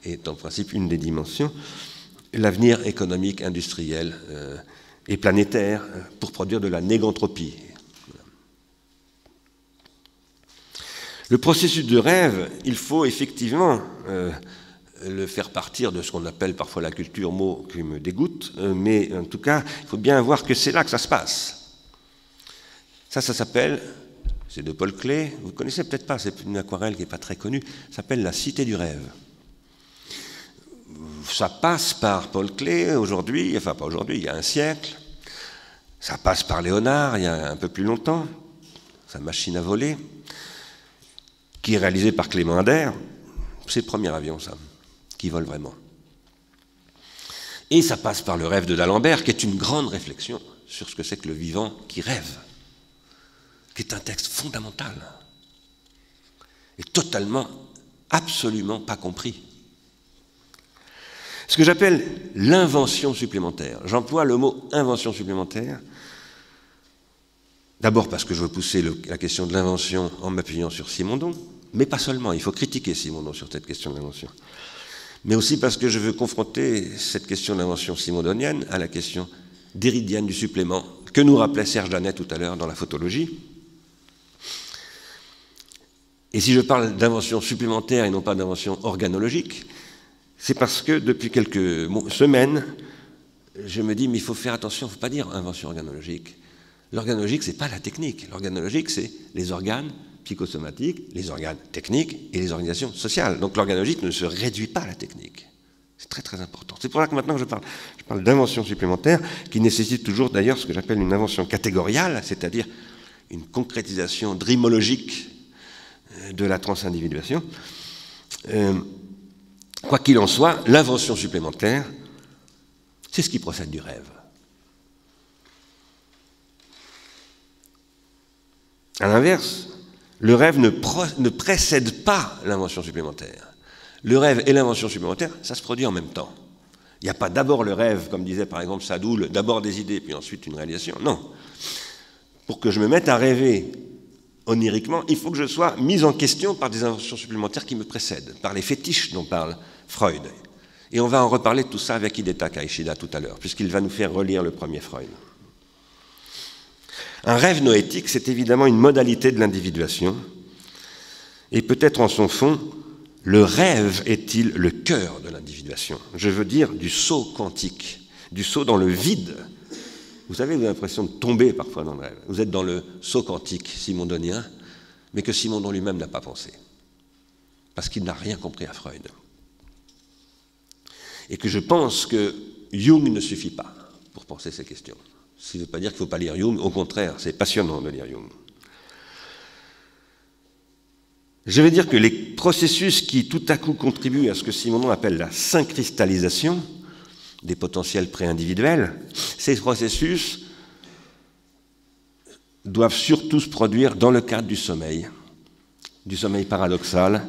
est en principe une des dimensions, l'avenir économique, industriel et planétaire pour produire de la négantropie. Le processus de rêve, il faut effectivement le faire partir de ce qu'on appelle parfois la culture, mot qui me dégoûte, mais en tout cas, il faut bien voir que c'est là que ça se passe. Ça s'appelle, c'est de Paul Klee, vous ne connaissez peut-être pas, c'est une aquarelle qui n'est pas très connue, ça s'appelle La Cité du rêve. Ça passe par Paul Klee aujourd'hui, enfin pas aujourd'hui, il y a un siècle, ça passe par Léonard il y a un peu plus longtemps, sa machine à voler, qui est réalisée par Clément Ader, c'est le premier avion ça, qui vole vraiment. Et ça passe par le rêve de d'Alembert, qui est une grande réflexion sur ce que c'est que le vivant qui rêve, qui est un texte fondamental et totalement, absolument pas compris. Ce que j'appelle l'invention supplémentaire. J'emploie le mot invention supplémentaire, d'abord parce que je veux pousser la question de l'invention en m'appuyant sur Simondon, mais pas seulement, il faut critiquer Simondon sur cette question de l'invention, mais aussi parce que je veux confronter cette question de l'invention simondonienne à la question déridienne du supplément que nous rappelait Serge Danet tout à l'heure dans la photologie. Et si je parle d'invention supplémentaire et non pas d'invention organologique, c'est parce que depuis quelques semaines, je me dis, mais il faut faire attention, il ne faut pas dire invention organologique. L'organologique, ce n'est pas la technique. L'organologique, c'est les organes psychosomatiques, les organes techniques et les organisations sociales. Donc l'organologique ne se réduit pas à la technique. C'est très très important. C'est pour ça que maintenant je parle d'invention supplémentaire, qui nécessite toujours d'ailleurs ce que j'appelle une invention catégoriale, c'est-à-dire une concrétisation dreamologique de la transindividuation. Quoi qu'il en soit, l'invention supplémentaire, c'est ce qui procède du rêve. À l'inverse, le rêve ne précède pas l'invention supplémentaire. Le rêve et l'invention supplémentaire, ça se produit en même temps. Il n'y a pas d'abord le rêve, comme disait par exemple Sadoul, d'abord des idées, puis ensuite une réalisation. Non. Pour que je me mette à rêver oniriquement, il faut que je sois mis en question par des inventions supplémentaires qui me précèdent, par les fétiches dont parle Freud. Et on va en reparler de tout ça avec Hideta Kaishida tout à l'heure, puisqu'il va nous faire relire le premier Freud. Un rêve noétique, c'est évidemment une modalité de l'individuation, et peut-être en son fond, le rêve est-il le cœur de l'individuation? Je veux dire du saut quantique, du saut dans le vide. Vous savez, vous avez l'impression de tomber parfois dans le rêve. Vous êtes dans le saut quantique simondonien, mais que Simondon lui-même n'a pas pensé, parce qu'il n'a rien compris à Freud. Et que je pense que Jung ne suffit pas pour penser ces questions. Ce qui ne veut pas dire qu'il ne faut pas lire Jung, au contraire, c'est passionnant de lire Jung. Je vais dire que les processus qui tout à coup contribuent à ce que Simondon appelle la syncristallisation des potentiels préindividuels, ces processus doivent surtout se produire dans le cadre du sommeil paradoxal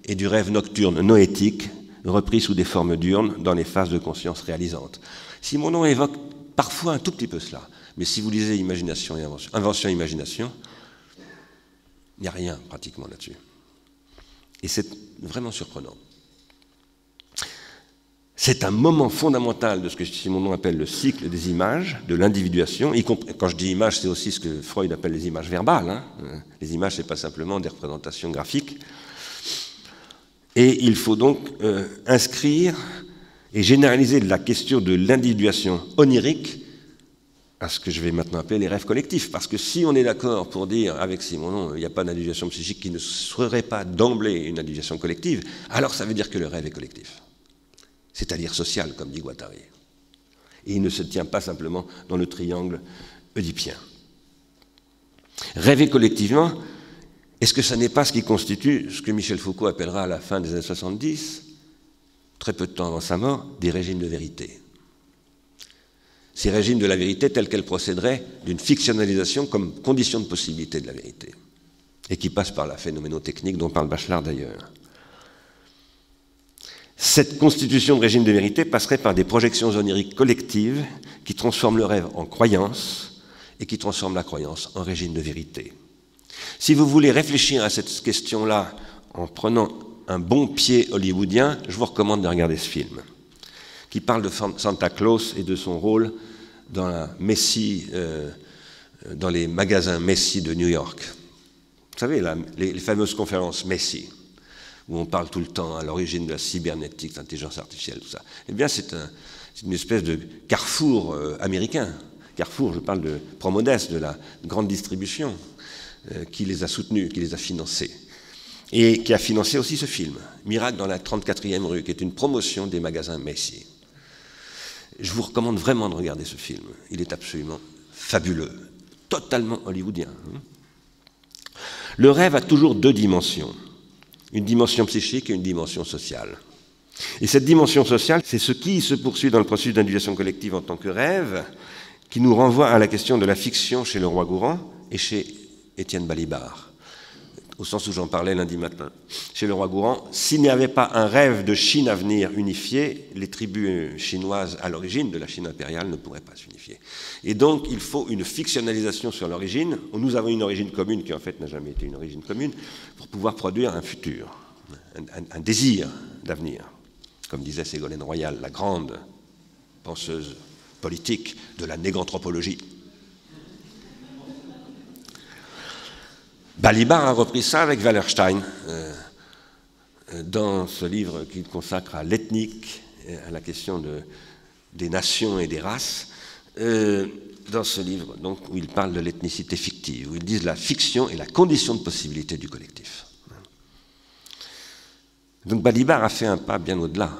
et du rêve nocturne noétique, repris sous des formes diurnes dans les phases de conscience réalisantes. Simondon évoque parfois un tout petit peu cela, mais si vous lisez Imagination et Invention et Imagination, il n'y a rien pratiquement là-dessus. Et c'est vraiment surprenant. C'est un moment fondamental de ce que Simondon appelle le cycle des images, de l'individuation. Quand je dis images, c'est aussi ce que Freud appelle les images verbales. Hein. Les images, ce n'est pas simplement des représentations graphiques. Et il faut donc inscrire et généraliser la question de l'individuation onirique à ce que je vais maintenant appeler les rêves collectifs. Parce que si on est d'accord pour dire, avec Simonon, il n'y a pas d'individuation psychique qui ne serait pas d'emblée une individuation collective, alors ça veut dire que le rêve est collectif. C'est-à-dire social, comme dit Guattari. Et il ne se tient pas simplement dans le triangle oedipien. Rêver collectivement, est-ce que ça n'est pas ce qui constitue ce que Michel Foucault appellera à la fin des années 70, très peu de temps avant sa mort, des régimes de vérité? Ces régimes de la vérité tels qu'elles procéderaient d'une fictionnalisation comme condition de possibilité de la vérité, et qui passe par la phénoménotechnique dont parle Bachelard d'ailleurs. Cette constitution de régime de vérité passerait par des projections oniriques collectives qui transforment le rêve en croyance et qui transforment la croyance en régime de vérité. Si vous voulez réfléchir à cette question-là en prenant un bon pied hollywoodien, je vous recommande de regarder ce film, qui parle de Santa Claus et de son rôle dans la Messi, dans les magasins Messi de New York. Vous savez, les fameuses conférences Messi, où on parle tout le temps à l'origine de la cybernétique, de l'intelligence artificielle, tout ça. Eh bien, c'est une espèce de carrefour américain. Carrefour, je parle de Promodès, de la grande distribution, qui les a soutenus, qui les a financés. Et qui a financé aussi ce film, Miracle dans la 34e rue, qui est une promotion des magasins Messi. Je vous recommande vraiment de regarder ce film. Il est absolument fabuleux, totalement hollywoodien. Le rêve a toujours deux dimensions, une dimension psychique et une dimension sociale. Et cette dimension sociale, c'est ce qui se poursuit dans le processus d'individuation collective en tant que rêve, qui nous renvoie à la question de la fiction chez le Roi-Gourhan et chez Étienne Balibar, au sens où j'en parlais lundi matin. Chez le Roi-Gourhan, s'il n'y avait pas un rêve de Chine à venir unifiée, les tribus chinoises à l'origine de la Chine impériale ne pourraient pas s'unifier. Et donc, il faut une fictionnalisation sur l'origine. Nous avons une origine commune qui, en fait, n'a jamais été une origine commune, pour pouvoir produire un futur, un désir d'avenir. Comme disait Ségolène Royal, la grande penseuse politique de la néganthropologie. Balibar a repris ça avec Wallerstein dans ce livre qu'il consacre à l'ethnique, à la question des nations et des races, dans ce livre donc, où il parle de l'ethnicité fictive, où ils disent la fiction est la condition de possibilité du collectif. Donc Balibar a fait un pas bien au-delà,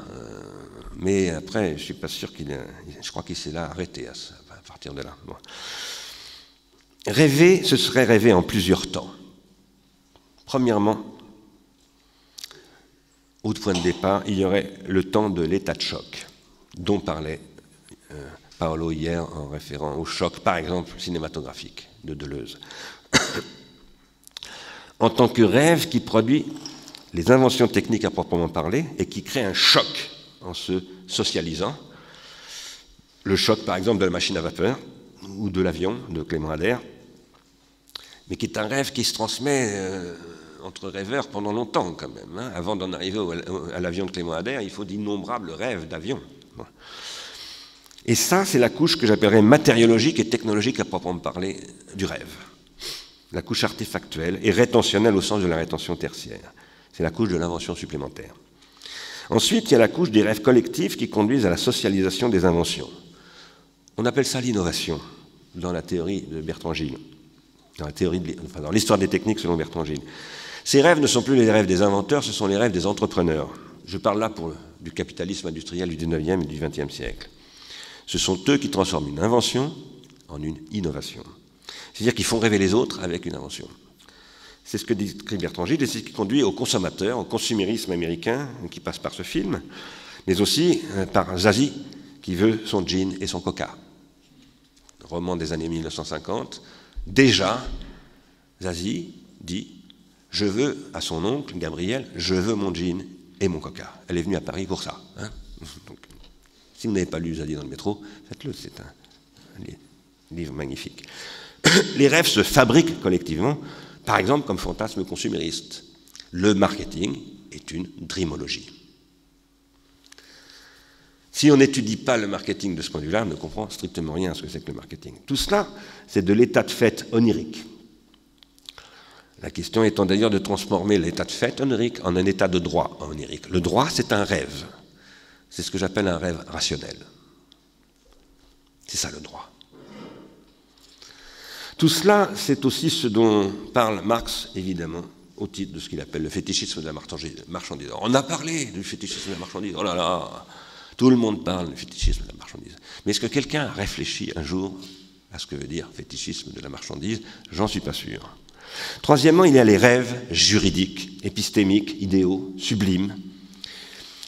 mais après, je ne suis pas sûr je crois qu'il s'est là arrêté à partir de là. Bon. Rêver, ce serait rêver en plusieurs temps. Premièrement, au point de départ, il y aurait le temps de l'état de choc, dont parlait Paolo hier en référant au choc, par exemple, cinématographique de Deleuze. En tant que rêve qui produit les inventions techniques à proprement parler et qui crée un choc en se socialisant. Le choc, par exemple, de la machine à vapeur ou de l'avion de Clément Ader, mais qui est un rêve qui se transmet entre rêveurs pendant longtemps quand même. Hein. Avant d'en arriver à l'avion de Clément Ader, il faut d'innombrables rêves d'avion. Bon. Et ça, c'est la couche que j'appellerais matériologique et technologique à proprement parler du rêve. La couche artefactuelle et rétentionnelle au sens de la rétention tertiaire. C'est la couche de l'invention supplémentaire. Ensuite, il y a la couche des rêves collectifs qui conduisent à la socialisation des inventions. On appelle ça l'innovation dans la théorie de Bertrand Gilles, dans l'histoire des techniques selon Bertrand Gilles. Ces rêves ne sont plus les rêves des inventeurs, ce sont les rêves des entrepreneurs. Je parle là du capitalisme industriel du 19e et du 20e siècle. Ce sont eux qui transforment une invention en une innovation. C'est-à-dire qu'ils font rêver les autres avec une invention. C'est ce que dit Bertrand Gilles et c'est ce qui conduit au consommateur, au consumérisme américain qui passe par ce film, mais aussi par Zazie qui veut son gin et son coca. Roman des années 1950. Déjà, Zazie dit « Je veux, à son oncle, Gabriel, je veux mon gin et mon coca. » Elle est venue à Paris pour ça. Hein. Donc, si vous n'avez pas lu Zazie dans le métro, faites-le, c'est un livre magnifique. Les rêves se fabriquent collectivement, par exemple comme fantasme consumériste. Le marketing est une dreamologie. Si on n'étudie pas le marketing de ce point de vue-là, on ne comprend strictement rien à ce que c'est que le marketing. Tout cela, c'est de l'état de fait onirique. La question étant d'ailleurs de transformer l'état de fait onirique en un état de droit onirique. Le droit, c'est un rêve. C'est ce que j'appelle un rêve rationnel. C'est ça le droit. Tout cela, c'est aussi ce dont parle Marx, évidemment, au titre de ce qu'il appelle le fétichisme de la marchandise. On a parlé du fétichisme de la marchandise, oh là là, tout le monde parle du fétichisme de la marchandise. Mais est-ce que quelqu'un a réfléchi un jour à ce que veut dire fétichisme de la marchandise? J'en suis pas sûr. Troisièmement, il y a les rêves juridiques, épistémiques, idéaux, sublimes,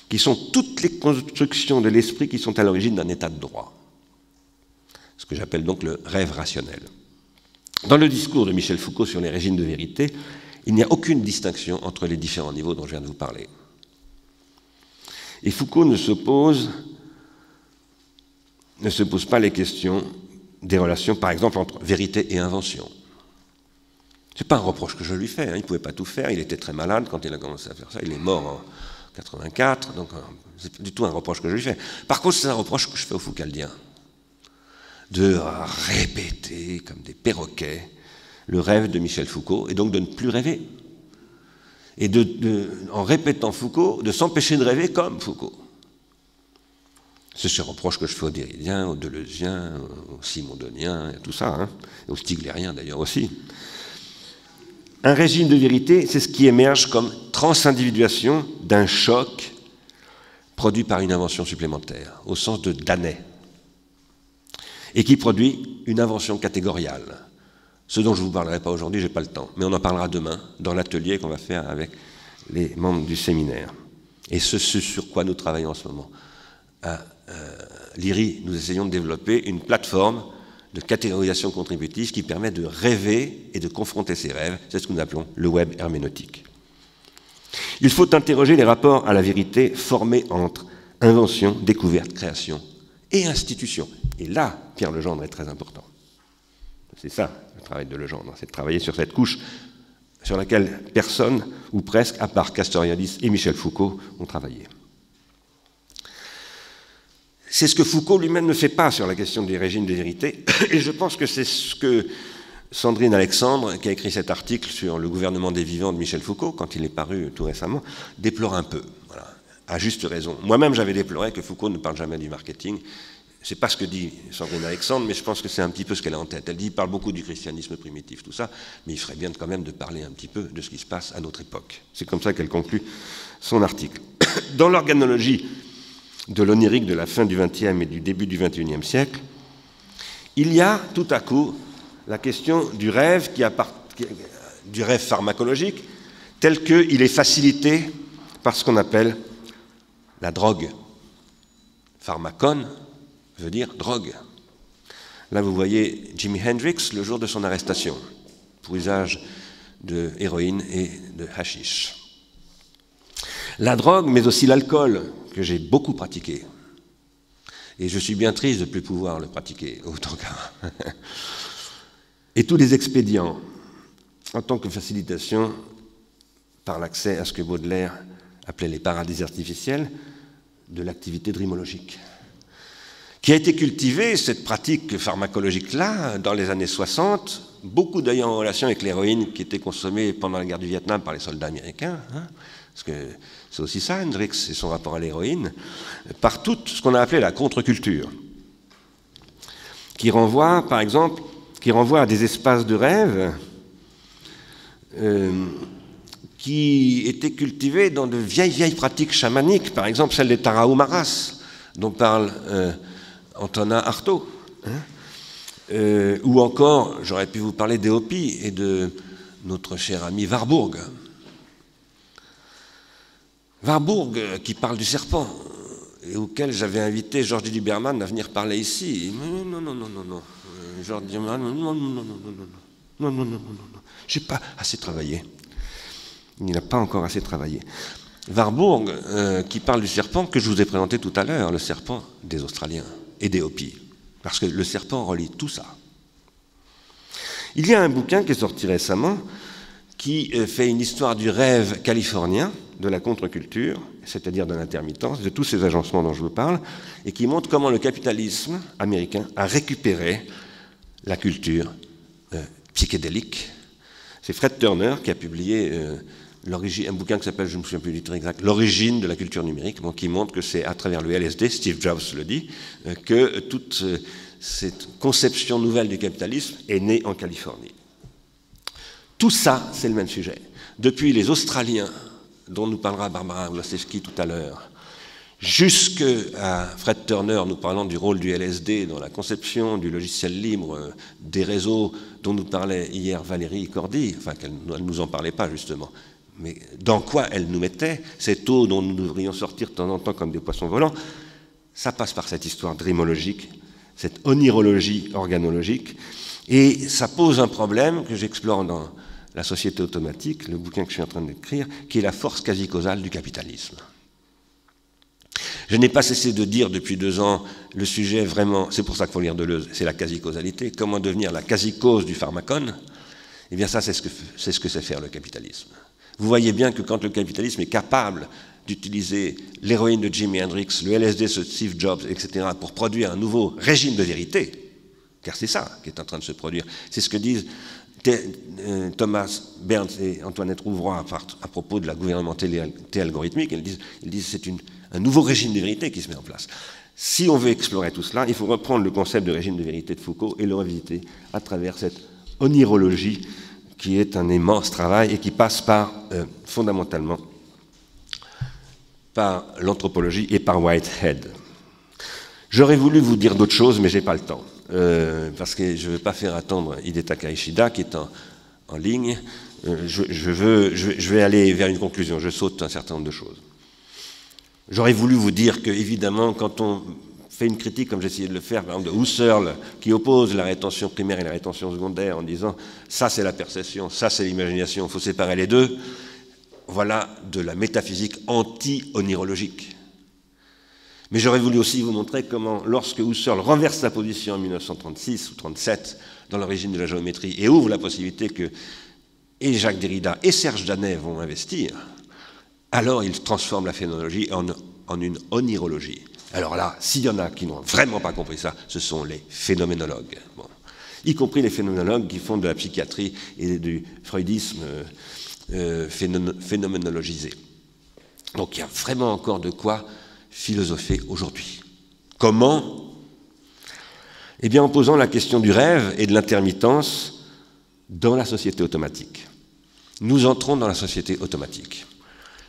qui sont toutes les constructions de l'esprit qui sont à l'origine d'un état de droit. Ce que j'appelle donc le rêve rationnel. Dans le discours de Michel Foucault sur les régimes de vérité, il n'y a aucune distinction entre les différents niveaux dont je viens de vous parler. Et Foucault ne se pose pas les questions des relations, par exemple, entre vérité et invention. Ce n'est pas un reproche que je lui fais, hein. Il ne pouvait pas tout faire, il était très malade quand il a commencé à faire ça, il est mort en 84, donc c'est pas du tout un reproche que je lui fais. Par contre, c'est un reproche que je fais aux Foucaldiens, de répéter comme des perroquets le rêve de Michel Foucault, et donc de ne plus rêver. Et en répétant Foucault, de s'empêcher de rêver comme Foucault. C'est ce reproche que je fais aux Derridiens, aux Deleuziens, aux Simondoniens, tout ça, hein, aux Stiglériens d'ailleurs aussi. Un régime de vérité, c'est ce qui émerge comme transindividuation d'un choc produit par une invention supplémentaire, au sens de Dannay, et qui produit une invention catégoriale. Ce dont je ne vous parlerai pas aujourd'hui, je n'ai pas le temps, mais on en parlera demain dans l'atelier qu'on va faire avec les membres du séminaire. Et ce sur quoi nous travaillons en ce moment. À l'IRI, nous essayons de développer une plateforme de catégorisation contributive qui permet de rêver et de confronter ses rêves. C'est ce que nous appelons le web herméneutique. Il faut interroger les rapports à la vérité formés entre invention, découverte, création et institution. Et là, Pierre Legendre est très important. C'est ça, le travail de Legendre, c'est de travailler sur cette couche sur laquelle personne, ou presque, à part Castoriadis et Michel Foucault, ont travaillé. C'est ce que Foucault lui-même ne fait pas sur la question des régimes de vérité, et je pense que c'est ce que Sandrine Alexandre, qui a écrit cet article sur le gouvernement des vivants de Michel Foucault, quand il est paru tout récemment, déplore un peu, voilà, à juste raison. Moi-même, j'avais déploré que Foucault ne parle jamais du marketing. C'est pas ce que dit Sandrine Alexandre, mais je pense que c'est un petit peu ce qu'elle a en tête. Elle dit, il parle beaucoup du christianisme primitif, tout ça, mais il ferait bien quand même de parler un petit peu de ce qui se passe à notre époque. C'est comme ça qu'elle conclut son article. Dans l'organologie de l'onirique de la fin du XXe et du début du XXIe siècle, il y a tout à coup la question du rêve, du rêve pharmacologique, tel qu'il est facilité par ce qu'on appelle la drogue. Pharmacone veut dire drogue. Là, vous voyez Jimi Hendrix le jour de son arrestation pour usage de héroïne et de hashish. La drogue, mais aussi l'alcool, que j'ai beaucoup pratiqué. Et je suis bien triste de ne plus pouvoir le pratiquer autant qu'avant. Et tous les expédients, en tant que facilitation par l'accès à ce que Baudelaire appelait les paradis artificiels de l'activité drimologique, qui a été cultivée, cette pratique pharmacologique-là, dans les années 60, beaucoup d'ailleurs en relation avec l'héroïne qui était consommée pendant la guerre du Vietnam par les soldats américains, hein, parce que c'est aussi ça, Hendrix, et son rapport à l'héroïne, par tout ce qu'on a appelé la contre-culture, qui renvoie, par exemple, à des espaces de rêve qui étaient cultivés dans de vieilles pratiques chamaniques, par exemple celle des Tarahumaras, dont parle Antonin Artaud, hein, ou encore, j'aurais pu vous parler des Hopis et de notre cher ami Warburg. Warburg, qui parle du serpent, et auquel j'avais invité Georges Lieberman à venir parler ici. Non. Georges Lieberman, non. J'ai pas assez travaillé. Il n'a pas encore assez travaillé. Warburg, qui parle du serpent que je vous ai présenté tout à l'heure, le serpent des Australiens et des Hopis, parce que le serpent relie tout ça. Il y a un bouquin qui est sorti récemment qui fait une histoire du rêve californien, de la contre-culture, c'est-à-dire de l'intermittence, de tous ces agencements dont je vous parle, et qui montre comment le capitalisme américain a récupéré la culture psychédélique. C'est Fred Turner qui a publié un bouquin qui s'appelle, je ne me souviens plus du titre exact, L'origine de la culture numérique, qui montre que c'est à travers le LSD, Steve Jobs le dit, que toute cette conception nouvelle du capitalisme est née en Californie. Tout ça, c'est le même sujet. Depuis les Australiens, dont nous parlera Barbara Wlosewski tout à l'heure, jusqu'à Fred Turner, nous parlant du rôle du LSD dans la conception du logiciel libre, des réseaux dont nous parlait hier Valérie Cordy, enfin qu'elle ne nous en parlait pas justement, mais dans quoi elle nous mettait, cette eau dont nous devrions sortir de temps en temps comme des poissons volants, ça passe par cette histoire dreamologique, cette onirologie organologique, et ça pose un problème que j'explore dans La société automatique, le bouquin que je suis en train d'écrire, qui est la force quasi-causale du capitalisme. Je n'ai pas cessé de dire depuis 2 ans, le sujet vraiment, c'est pour ça qu'il faut lire Deleuze, c'est la quasi-causalité, comment devenir la quasi-cause du pharmacone. Eh bien ça, c'est ce que sait faire le capitalisme. Vous voyez bien que quand le capitalisme est capable d'utiliser l'héroïne de Jimi Hendrix, le LSD de Steve Jobs, etc., pour produire un nouveau régime de vérité, car c'est ça qui est en train de se produire, c'est ce que disent Thomas Berndt et Antoinette Rouvroy à propos de la gouvernementalité algorithmique. Ils disent c'est un nouveau régime de vérité qui se met en place. Si on veut explorer tout cela, il faut reprendre le concept de régime de vérité de Foucault et le revisiter à travers cette onirologie qui est un immense travail et qui passe par, fondamentalement, par l'anthropologie et par Whitehead. J'aurais voulu vous dire d'autres choses, mais je n'ai pas le temps. Parce que je ne veux pas faire attendre Hidetaka Ishida, qui est en ligne. Je vais aller vers une conclusion. Je saute un certain nombre de choses. J'aurais voulu vous dire que, évidemment, quand on fait une critique, comme j'essayais de le faire, par exemple, de Husserl, qui oppose la rétention primaire et la rétention secondaire en disant « ça c'est la perception, ça c'est l'imagination, il faut séparer les deux », voilà de la métaphysique anti-onirologique. Mais j'aurais voulu aussi vous montrer comment, lorsque Husserl renverse sa position en 1936 ou 1937 dans l'origine de la géométrie et ouvre la possibilité que et Jacques Derrida et Serge Danet vont investir, alors il transforme la phénoménologie en une onirologie. Alors là, s'il y en a qui n'ont vraiment pas compris ça, ce sont les phénoménologues. Bon. Y compris les phénoménologues qui font de la psychiatrie et du freudisme phénoménologisé. Donc il y a vraiment encore de quoi philosopher aujourd'hui. Comment? Eh bien en posant la question du rêve et de l'intermittence dans la société automatique. Nous entrons dans la société automatique.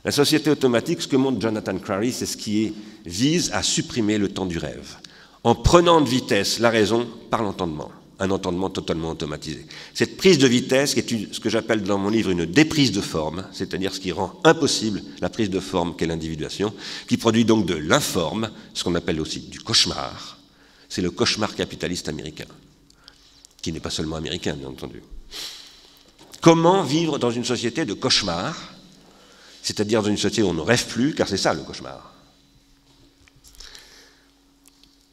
La société automatique, ce que montre Jonathan Crary, c'est ce qui vise à supprimer le temps du rêve, en prenant de vitesse la raison par l'entendement, un entendement totalement automatisé. Cette prise de vitesse, qui est ce que j'appelle dans mon livre une déprise de forme, c'est-à-dire ce qui rend impossible la prise de forme qu'est l'individuation, qui produit donc de l'informe, ce qu'on appelle aussi du cauchemar. C'est le cauchemar capitaliste américain, qui n'est pas seulement américain, bien entendu. Comment vivre dans une société de cauchemar, c'est-à-dire dans une société où on ne rêve plus, car c'est ça le cauchemar.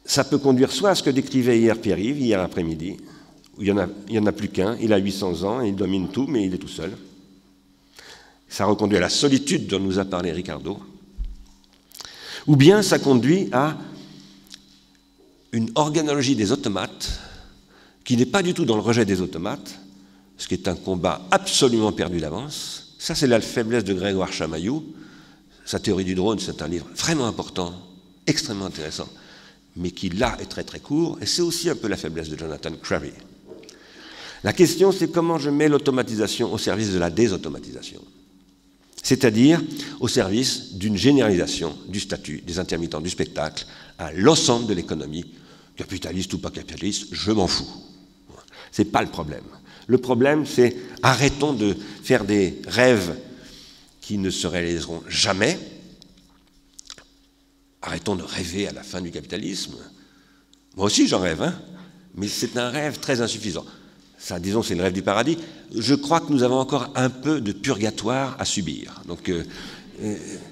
Ça peut conduire soit à ce que décrivait hier Pierre-Yves, hier après-midi, où il n'y en a plus qu'un, il a 800 ans, et il domine tout, mais il est tout seul. Ça reconduit à la solitude dont nous a parlé Ricardo. Ou bien ça conduit à une organologie des automates, qui n'est pas du tout dans le rejet des automates, ce qui est un combat absolument perdu d'avance. Ça, c'est la faiblesse de Grégoire Chamaillou. Sa théorie du drone, c'est un livre vraiment important, extrêmement intéressant, mais qui, là, est très très court, et c'est aussi un peu la faiblesse de Jonathan Crary. La question, c'est comment je mets l'automatisation au service de la désautomatisation, c'est-à-dire au service d'une généralisation du statut des intermittents du spectacle à l'ensemble de l'économie, capitaliste ou pas capitaliste, je m'en fous. Ce n'est pas le problème. Le problème, c'est arrêtons de faire des rêves qui ne se réaliseront jamais. Arrêtons de rêver à la fin du capitalisme. Moi aussi, j'en rêve, hein, mais c'est un rêve très insuffisant. Ça, disons, c'est le rêve du paradis. Je crois que nous avons encore un peu de purgatoire à subir. Donc,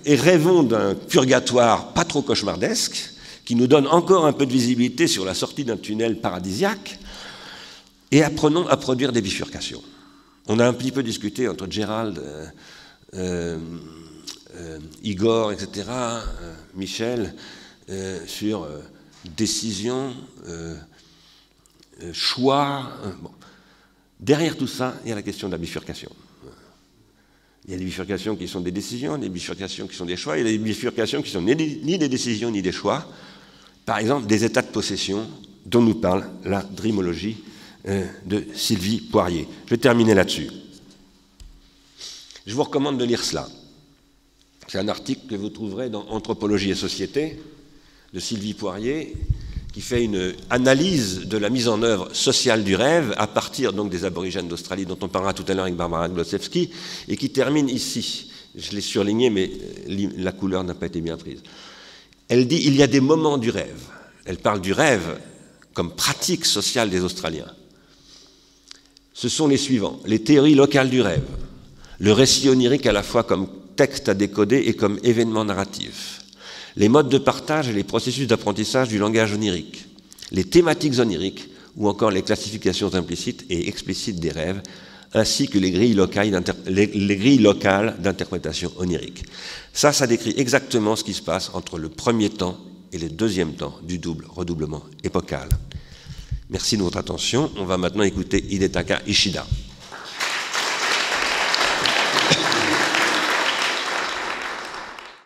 et rêvons d'un purgatoire pas trop cauchemardesque, qui nous donne encore un peu de visibilité sur la sortie d'un tunnel paradisiaque, et apprenons à produire des bifurcations. On a un petit peu discuté entre Gérald, Igor, etc., Michel, sur décision, choix. Bon. Derrière tout ça, il y a la question de la bifurcation. Il y a des bifurcations qui sont des décisions, des bifurcations qui sont des choix, il y a des bifurcations qui sont ni des décisions ni des choix. Par exemple, des états de possession dont nous parle la Dreamologie de Sylvie Poirier. Je vais terminer là-dessus. Je vous recommande de lire cela. C'est un article que vous trouverez dans Anthropologie et Société de Sylvie Poirier, qui fait une analyse de la mise en œuvre sociale du rêve à partir donc des aborigènes d'Australie, dont on parlera tout à l'heure avec Barbara Glosewski, et qui termine ici. Je l'ai surligné, mais la couleur n'a pas été bien prise. Elle dit « Il y a des moments du rêve ». Elle parle du rêve comme pratique sociale des Australiens. Ce sont les suivants: les théories locales du rêve, le récit onirique à la fois comme texte à décoder et comme événement narratif, les modes de partage et les processus d'apprentissage du langage onirique, les thématiques oniriques ou encore les classifications implicites et explicites des rêves, ainsi que les grilles locales d'interprétation onirique. Ça décrit exactement ce qui se passe entre le premier temps et le deuxième temps du double redoublement épocal. Merci de votre attention. On va maintenant écouter Hidetaka Ishida.